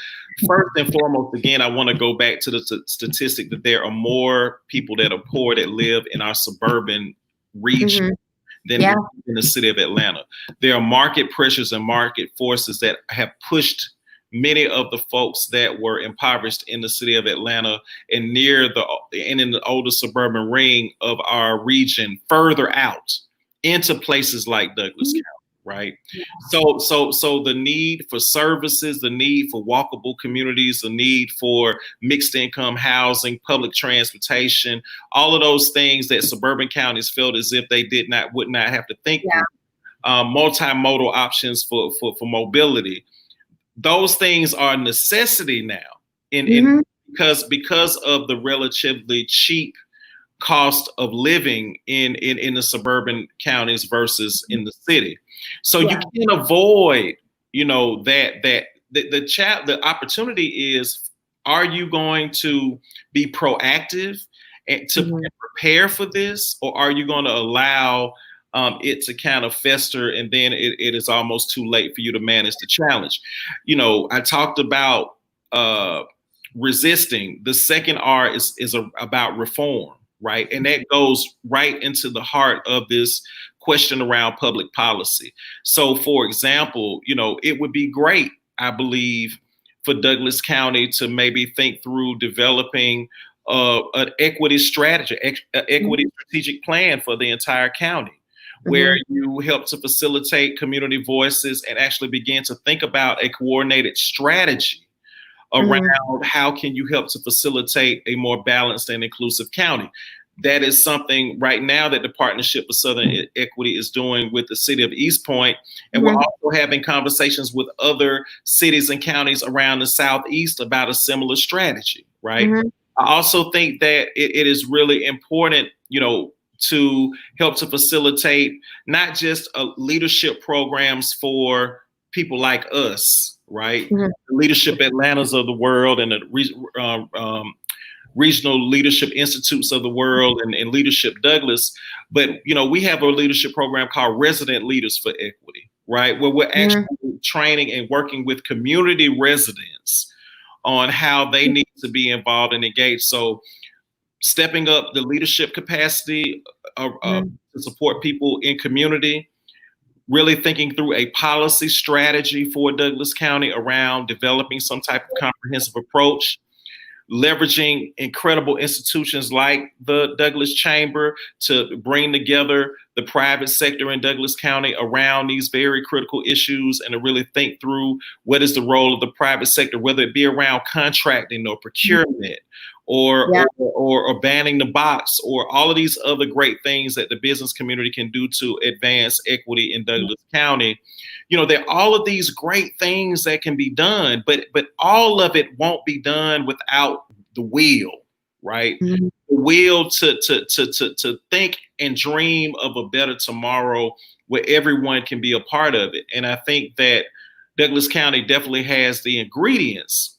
first and foremost, again, I want to go back to the statistic that there are more people that are poor that live in our suburban region than in the city of Atlanta. There are market pressures and market forces that have pushed many of the folks that were impoverished in the city of Atlanta and in the older suburban ring of our region further out into places like Douglas County, right? Yeah. So the need for services, the need for walkable communities, the need for mixed income housing, public transportation, all of those things that suburban counties felt as if they would not have to think through. Multimodal options for mobility. Those things are a necessity now, because of the relatively cheap cost of living in the suburban counties versus in the city. So you can avoid, that the opportunity is, are you going to be proactive and to prepare for this, or are you going to allow it to kind of fester, and then it is almost too late for you to manage the challenge? I talked about resisting. The second R is about reform, right? And that goes right into the heart of this question around public policy. So, for example, it would be great, I believe, for Douglas County to maybe think through developing an equity strategy, equity strategic plan for the entire county, where you help to facilitate community voices and actually begin to think about a coordinated strategy around how can you help to facilitate a more balanced and inclusive county. That is something right now that the Partnership of Southern Equity is doing with the city of East Point. And we're also having conversations with other cities and counties around the Southeast about a similar strategy, right? I also think that it is really important, to help to facilitate not just leadership programs for people like us, right? The Leadership Atlantas of the world and the regional leadership institutes of the world and Leadership Douglas. But, we have a leadership program called Resident Leaders for Equity, right? Where we're actually training and working with community residents on how they need to be involved and engaged. So stepping up the leadership capacity to support people in community, really thinking through a policy strategy for Douglas County around developing some type of comprehensive approach, leveraging incredible institutions like the Douglas Chamber to bring together the private sector in Douglas County around these very critical issues, and to really think through what is the role of the private sector, whether it be around contracting or procurement or banning the box, or all of these other great things that the business community can do to advance equity in Douglas County. There are all of these great things that can be done, but all of it won't be done without the will, right? The will to think and dream of a better tomorrow where everyone can be a part of it. And I think that Douglas County definitely has the ingredients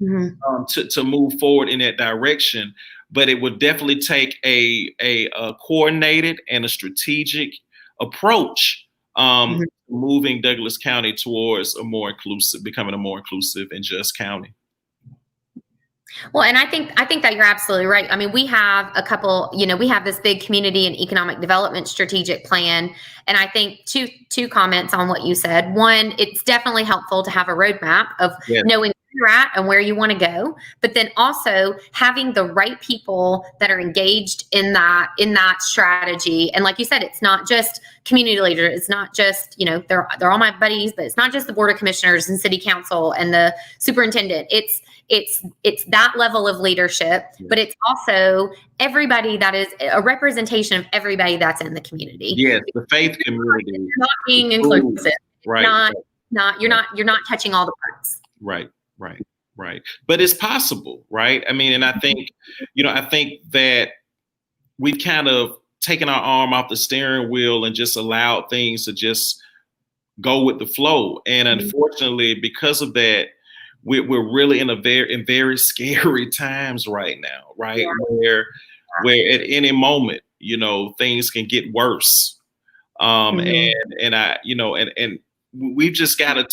to move forward in that direction, but it would definitely take a coordinated and a strategic approach moving Douglas County towards becoming a more inclusive and just county. Well, and I think that you're absolutely right. I mean, we have a couple, we have this big community and economic development strategic plan. And I think two comments on what you said. One, it's definitely helpful to have a roadmap of knowing where you're at and where you want to go, but then also having the right people that are engaged in that strategy. And like you said, it's not just community leaders. It's not just, they're all my buddies, but it's not just the board of commissioners and city council and the superintendent. It's that level of leadership, but it's also everybody that is a representation of everybody that's in the community. Yes, the faith community. Not being inclusive. Right. You're not touching all the parts. Right. Right. Right. But it's possible, right? I mean, and I think that we've kind of taken our arm off the steering wheel and just allowed things to just go with the flow. And unfortunately, because of that, we're really in very scary times right now, right? Yeah. Where at any moment, things can get worse. And I, and we've just got to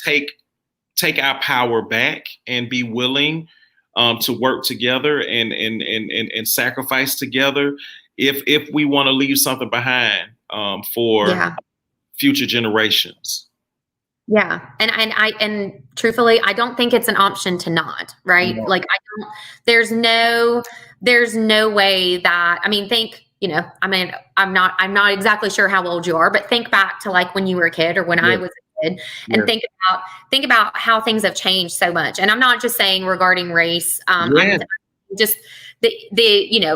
take our power back and be willing to work together and sacrifice together if we want to leave something behind for future generations. Yeah. And truthfully, I don't think it's an option to not, right? No. Like there's no way that, I'm not exactly sure how old you are, but think back to like when you were a kid or when I was a kid and think about how things have changed so much. And I'm not just saying regarding race, just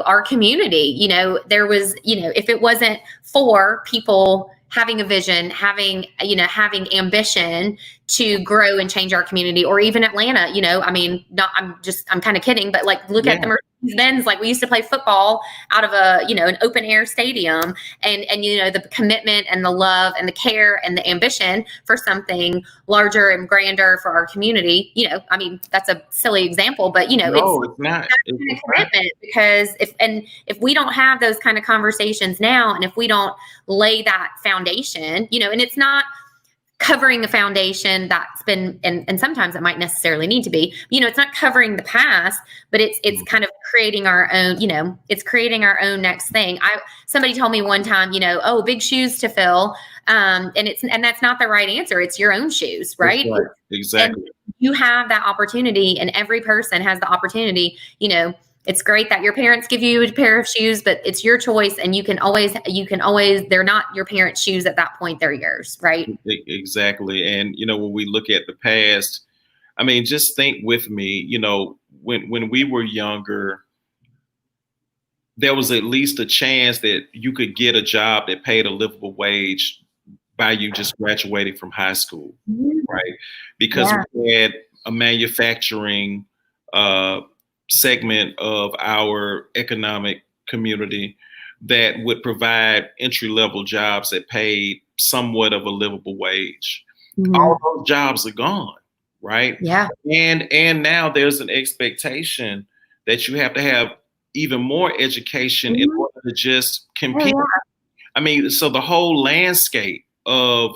our community, there was, if it wasn't for people having a vision, having ambition to grow and change our community, or even Atlanta, I'm kind of kidding, but like, look at the Mercedes-Benz, like we used to play football out of an open air stadium and the commitment and the love and the care and the ambition for something larger and grander for our community. That's a silly example, but it's not. It's a commitment because if we don't have those kind of conversations now, and if we don't lay that foundation, and it's not covering a foundation that's been, and sometimes it might necessarily need to be, it's not covering the past, but it's kind of creating our own, it's creating our own next thing. Somebody told me one time, big shoes to fill. And that's not the right answer. It's your own shoes, right? Exactly. And you have that opportunity, and every person has the opportunity, it's great that your parents give you a pair of shoes, but it's your choice. And you can always, they're not your parents' shoes at that point, they're yours, right? Exactly. And, when we look at the past, just think with me, when we were younger, there was at least a chance that you could get a job that paid a livable wage by you just graduating from high school, right? Because we had a manufacturing segment of our economic community that would provide entry-level jobs that paid somewhat of a livable wage. All those jobs are gone, right? Yeah. And now there's an expectation that you have to have even more education in order to just compete. So the whole landscape of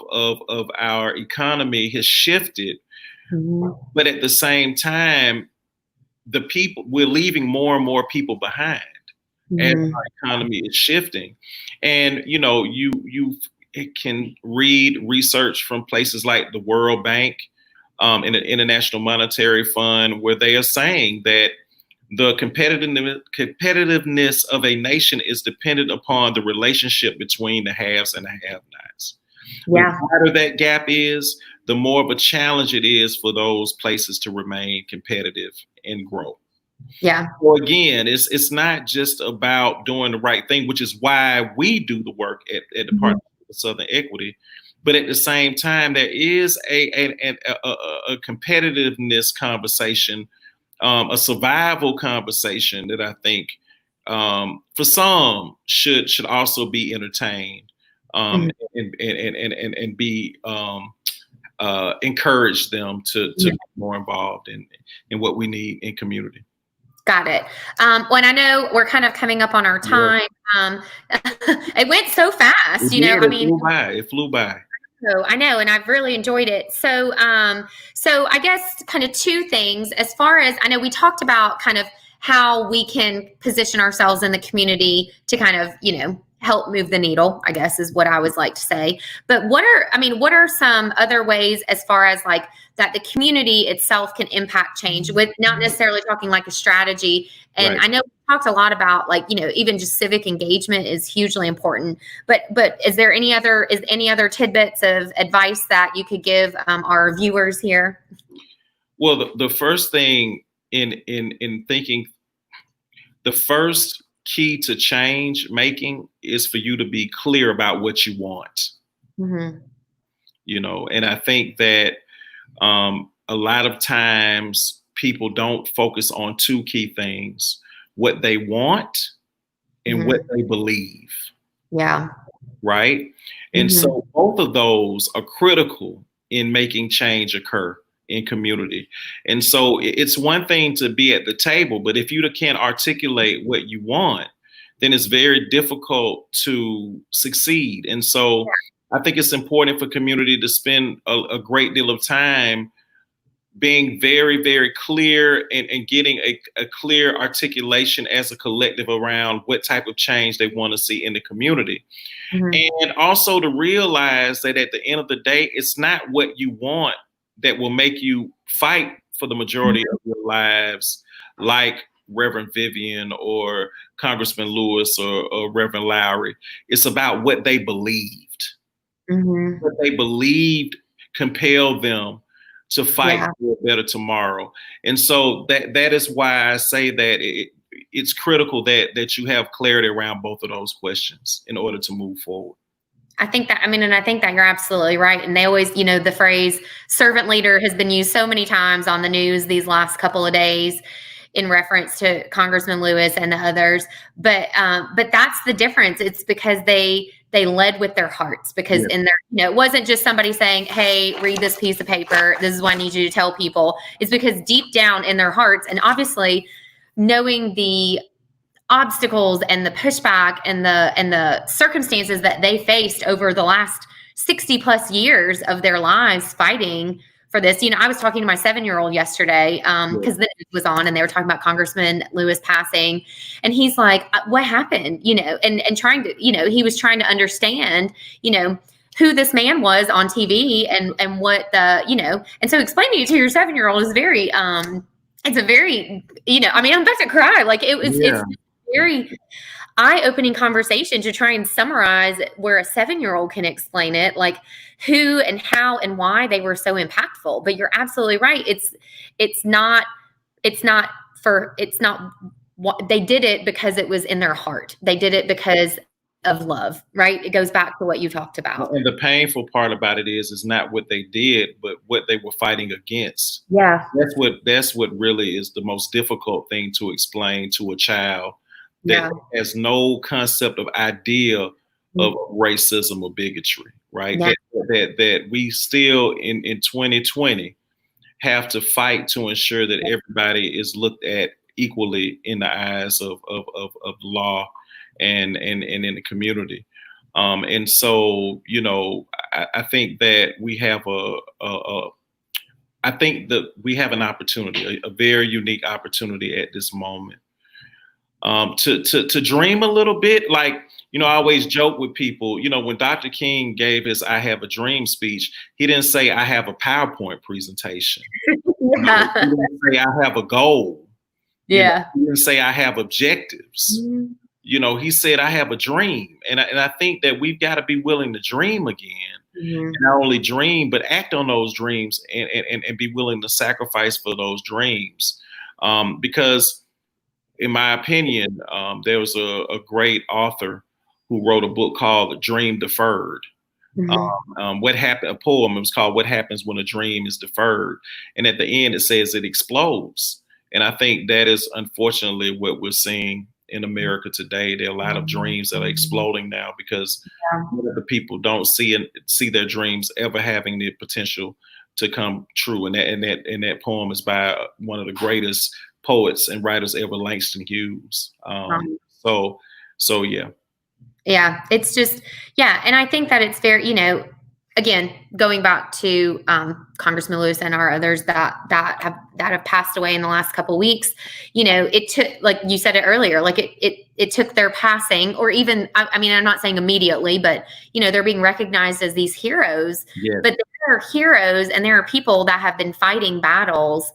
our economy has shifted, but at the same time, we're leaving more and more people behind as our economy is shifting. And, you can read research from places like the World Bank and the International Monetary Fund, where they are saying that the competitiveness of a nation is dependent upon the relationship between the haves and the have-nots. Yeah. The wider that gap is, the more of a challenge it is for those places to remain competitive and grow. Yeah. So again, it's not just about doing the right thing, which is why we do the work at the Partnership of Southern Equity. But at the same time, there is a competitiveness conversation, a survival conversation that I think for some should also be entertained and be encourage them to be more involved in what we need in community. Got it. When I know we're kind of coming up on our time, it went so fast, It flew by. So I know, and I've really enjoyed it. So I guess kind of two things. As far as I know, we talked about kind of how we can position ourselves in the community to kind of, help move the needle, I guess is what I always like to say. But what are some other ways as far as like that the community itself can impact change, with not necessarily talking like a strategy? And I know we talked a lot about like, even just civic engagement is hugely important, but is any other tidbits of advice that you could give our viewers here? Well, the first thing in thinking, the first key to change making is for you to be clear about what you want. And I think that a lot of times people don't focus on two key things: what they want and what they believe. Yeah. Right. And so both of those are critical in making change occur in community. And so it's one thing to be at the table, but if you can't articulate what you want, then it's very difficult to succeed. And so I think it's important for community to spend a great deal of time being very, very clear and getting a clear articulation as a collective around what type of change they want to see in the community. And also to realize that at the end of the day, it's not what you want that will make you fight for the majority of your lives, like Reverend Vivian or Congressman Lewis or Reverend Lowry. It's about what they believed. What they believed compelled them to fight for a better tomorrow. And so that is why I say that it's critical that you have clarity around both of those questions in order to move forward. I think that you're absolutely right. And they always, the phrase servant leader has been used so many times on the news these last couple of days in reference to Congressman Lewis and the others. But that's the difference. It's because they led with their hearts, because in their, it wasn't just somebody saying, hey, read this piece of paper. This is what I need you to tell people. It's because deep down in their hearts, and obviously knowing the obstacles and the pushback and the circumstances that they faced over the last 60 plus years of their lives fighting for this. I was talking to my 7-year-old yesterday because the news was on and they were talking about Congressman Lewis passing. And he's like, what happened? And trying to, he was trying to understand, who this man was on TV and what the, and so explaining it to your 7-year-old is very, it's a very, I'm about to cry. Like it's very eye-opening conversation to try and summarize where a 7-year-old can explain it, like who and how and why they were so impactful. But you're absolutely right. It's not what they did it because it was in their heart. They did it because of love, right? It goes back to what you talked about. And the painful part about it is not what they did, but what they were fighting against. Yeah. That's what really is the most difficult thing to explain to a child that has no concept of idea of racism or bigotry, right? Yeah. That we still in 2020 have to fight to ensure that everybody is looked at equally in the eyes of law and in the community. And so, I think that we have we have an opportunity, a very unique opportunity at this moment. To dream a little bit. Like, I always joke with people, when Dr. King gave his I Have a Dream speech, he didn't say I have a PowerPoint presentation. He didn't say I have a goal. He didn't say I have objectives. He said I have a dream. And I think that we've got to be willing to dream again. And not only dream, but act on those dreams and be willing to sacrifice for those dreams. Because in my opinion, there was a great author who wrote a book called Dream Deferred. What happened? A poem. It was called "What Happens When a Dream is Deferred." And at the end, it says it explodes. And I think that is unfortunately what we're seeing in America today. There are a lot of dreams that are exploding now because the people don't see their dreams ever having the potential to come true. And that poem is by one of the greatest poets and writers ever, Langston Hughes. So yeah. Yeah, it's just, and I think that it's fair, again, going back to Congressman Lewis and our others that have passed away in the last couple of weeks, it took, like you said it earlier, like it took their passing, or even, I'm not saying immediately, but, they're being recognized as these heroes. But there are heroes and there are people that have been fighting battles,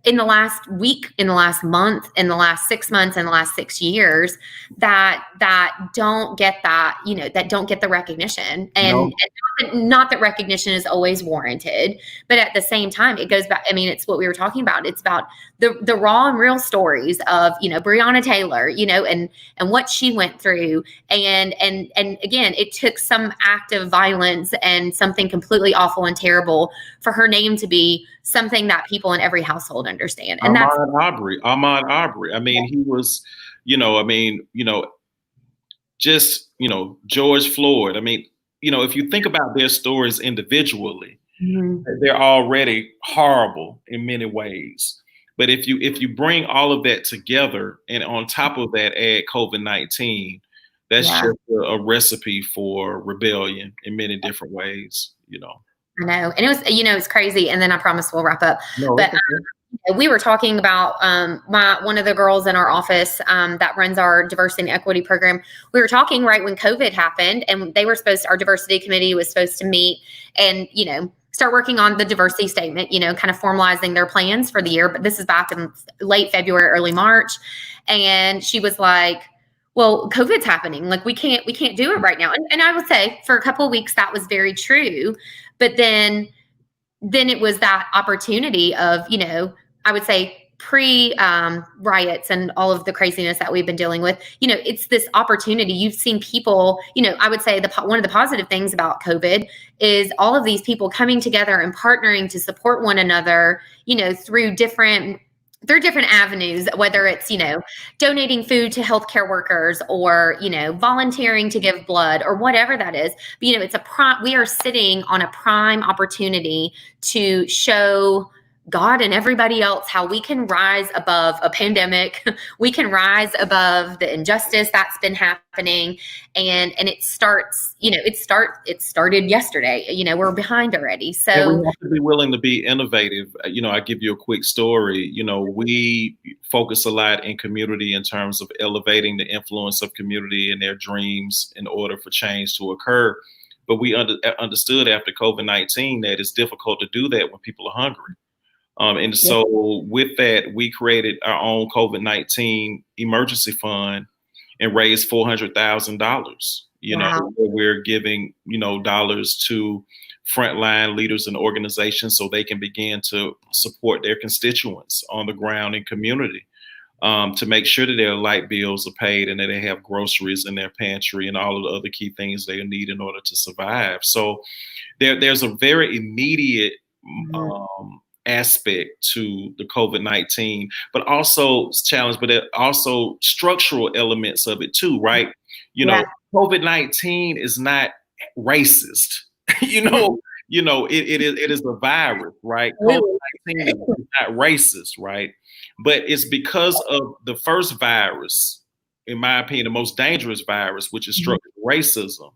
in the last week, in the last month, in the last 6 months, in the last 6 years that don't get that, that don't get the recognition. And not that recognition is always warranted, but at the same time, it goes back. I mean, it's what we were talking about. It's about the raw and real stories of, Breonna Taylor, and what she went through. And again, it took some act of violence and something completely awful and terrible for her name to be something that people in every household understand. And Ahmaud Arbery. I mean, he was, George Floyd. I mean, if you think about their stories individually, they're already horrible in many ways. But if you bring all of that together, and on top of that add COVID-19, that's just a recipe for rebellion in many different ways, I know. And it was, it's crazy. And then I promise we'll wrap up. But we were talking about one of the girls in our office that runs our diversity and equity program. We were talking right when COVID happened, and our diversity committee was supposed to meet and, start working on the diversity statement, kind of formalizing their plans for the year. But this is back in late February, early March. And she was like, well, COVID's happening. Like we can't do it right now. And I would say for a couple of weeks, that was very true. But then it was that opportunity of, I would say pre-riots and all of the craziness that we've been dealing with, it's this opportunity. You've seen people, I would say one of the positive things about COVID is all of these people coming together and partnering to support one another, through different avenues, whether it's, donating food to healthcare workers or, volunteering to give blood or whatever that is. But, we are sitting on a prime opportunity to show God and everybody else how we can rise above a pandemic. We can rise above the injustice that's been happening. And it starts, it started yesterday. We're behind already. So we have to be willing to be innovative. I give you a quick story. We focus a lot in community in terms of elevating the influence of community and their dreams in order for change to occur. But we understood after COVID-19 that it's difficult to do that when people are hungry. So with that, we created our own COVID-19 emergency fund and raised $400,000, where we're giving, dollars to frontline leaders and organizations so they can begin to support their constituents on the ground in community, to make sure that their light bills are paid and that they have groceries in their pantry and all of the other key things they need in order to survive. So there's a very immediate aspect to the COVID-19, but also challenge, but also structural elements of it too, right? COVID-19 is not racist. It is a virus, right? COVID-19 is not racist, right? But it's because of the first virus, in my opinion, the most dangerous virus, which is structural racism,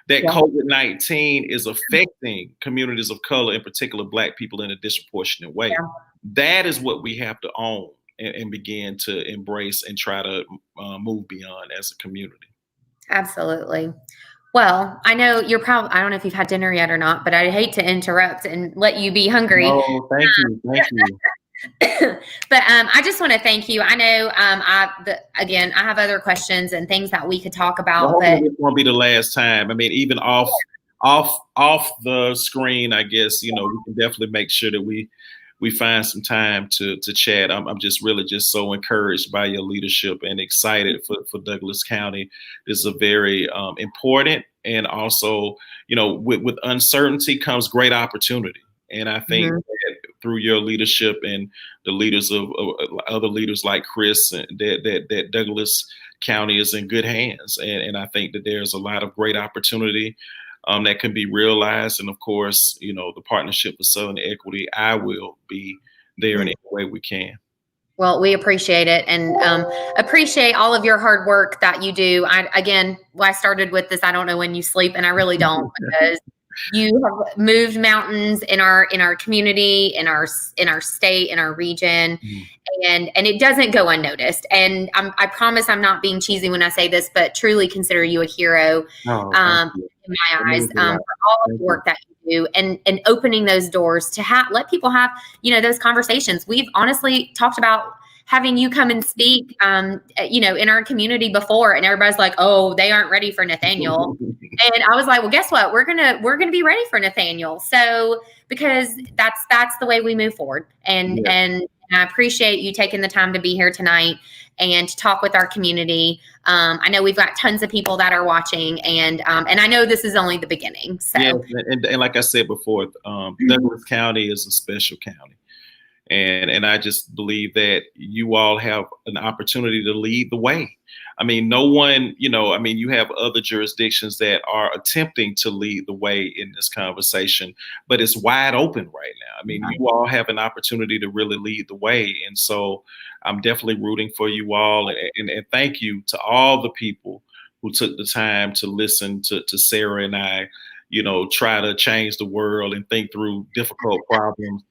that COVID-19 is affecting communities of color, in particular Black people, in a disproportionate way. That is what we have to own and begin to embrace and try to move beyond as a community. Absolutely. Well, I know I don't know if you've had dinner yet or not, but I hate to interrupt and let you be hungry. Oh, thank you. But I just want to thank you. I know, again, I have other questions and things that we could talk about. But it won't be the last time. I mean, even off the screen, I guess, we can definitely make sure that we find some time to chat. I'm just really so encouraged by your leadership and excited for Douglas County. This is a very important, and also, with uncertainty comes great opportunity. And I think that through your leadership and the leaders of other leaders like Chris, that Douglas County is in good hands. And I think that there's a lot of great opportunity that can be realized. And of course, the Partnership for Southern Equity, I will be there in any way we can. Well, we appreciate it, and appreciate all of your hard work that you do. I started with this, I don't know when you sleep, and I really don't, because you have moved mountains in our community, in our state, in our region, and it doesn't go unnoticed. And I promise I'm not being cheesy when I say this, but truly consider you a hero in my eyes for all of the work that you do, and opening those doors to let people have, those conversations. We've honestly talked about having you come and speak, in our community before, and everybody's like, oh, they aren't ready for Nathaniel. And I was like, well, guess what? We're gonna be ready for Nathaniel. So, because that's the way we move forward. And I appreciate you taking the time to be here tonight and to talk with our community. I know we've got tons of people that are watching, and I know this is only the beginning. So, and like I said before, Douglas County is a special county. And I just believe that you all have an opportunity to lead the way. I mean, no one, you have other jurisdictions that are attempting to lead the way in this conversation, but it's wide open right now. I mean, you all have an opportunity to really lead the way. And so I'm definitely rooting for you all. And thank you to all the people who took the time to listen to Sarah and I, try to change the world and think through difficult problems.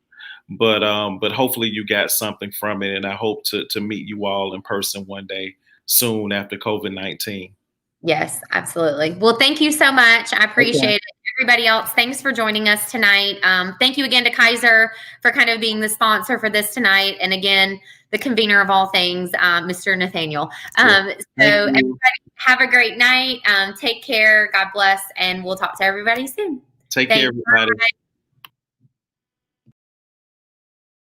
But hopefully you got something from it, and I hope to meet you all in person one day soon after COVID-19. Yes, absolutely. Well, thank you so much. I appreciate it. Everybody else, thanks for joining us tonight. Thank you again to Kaiser for kind of being the sponsor for this tonight, and again, the convener of all things, Mr. Nathaniel. So everybody have a great night. Take care. God bless, and we'll talk to everybody soon. Take care, everybody. Bye.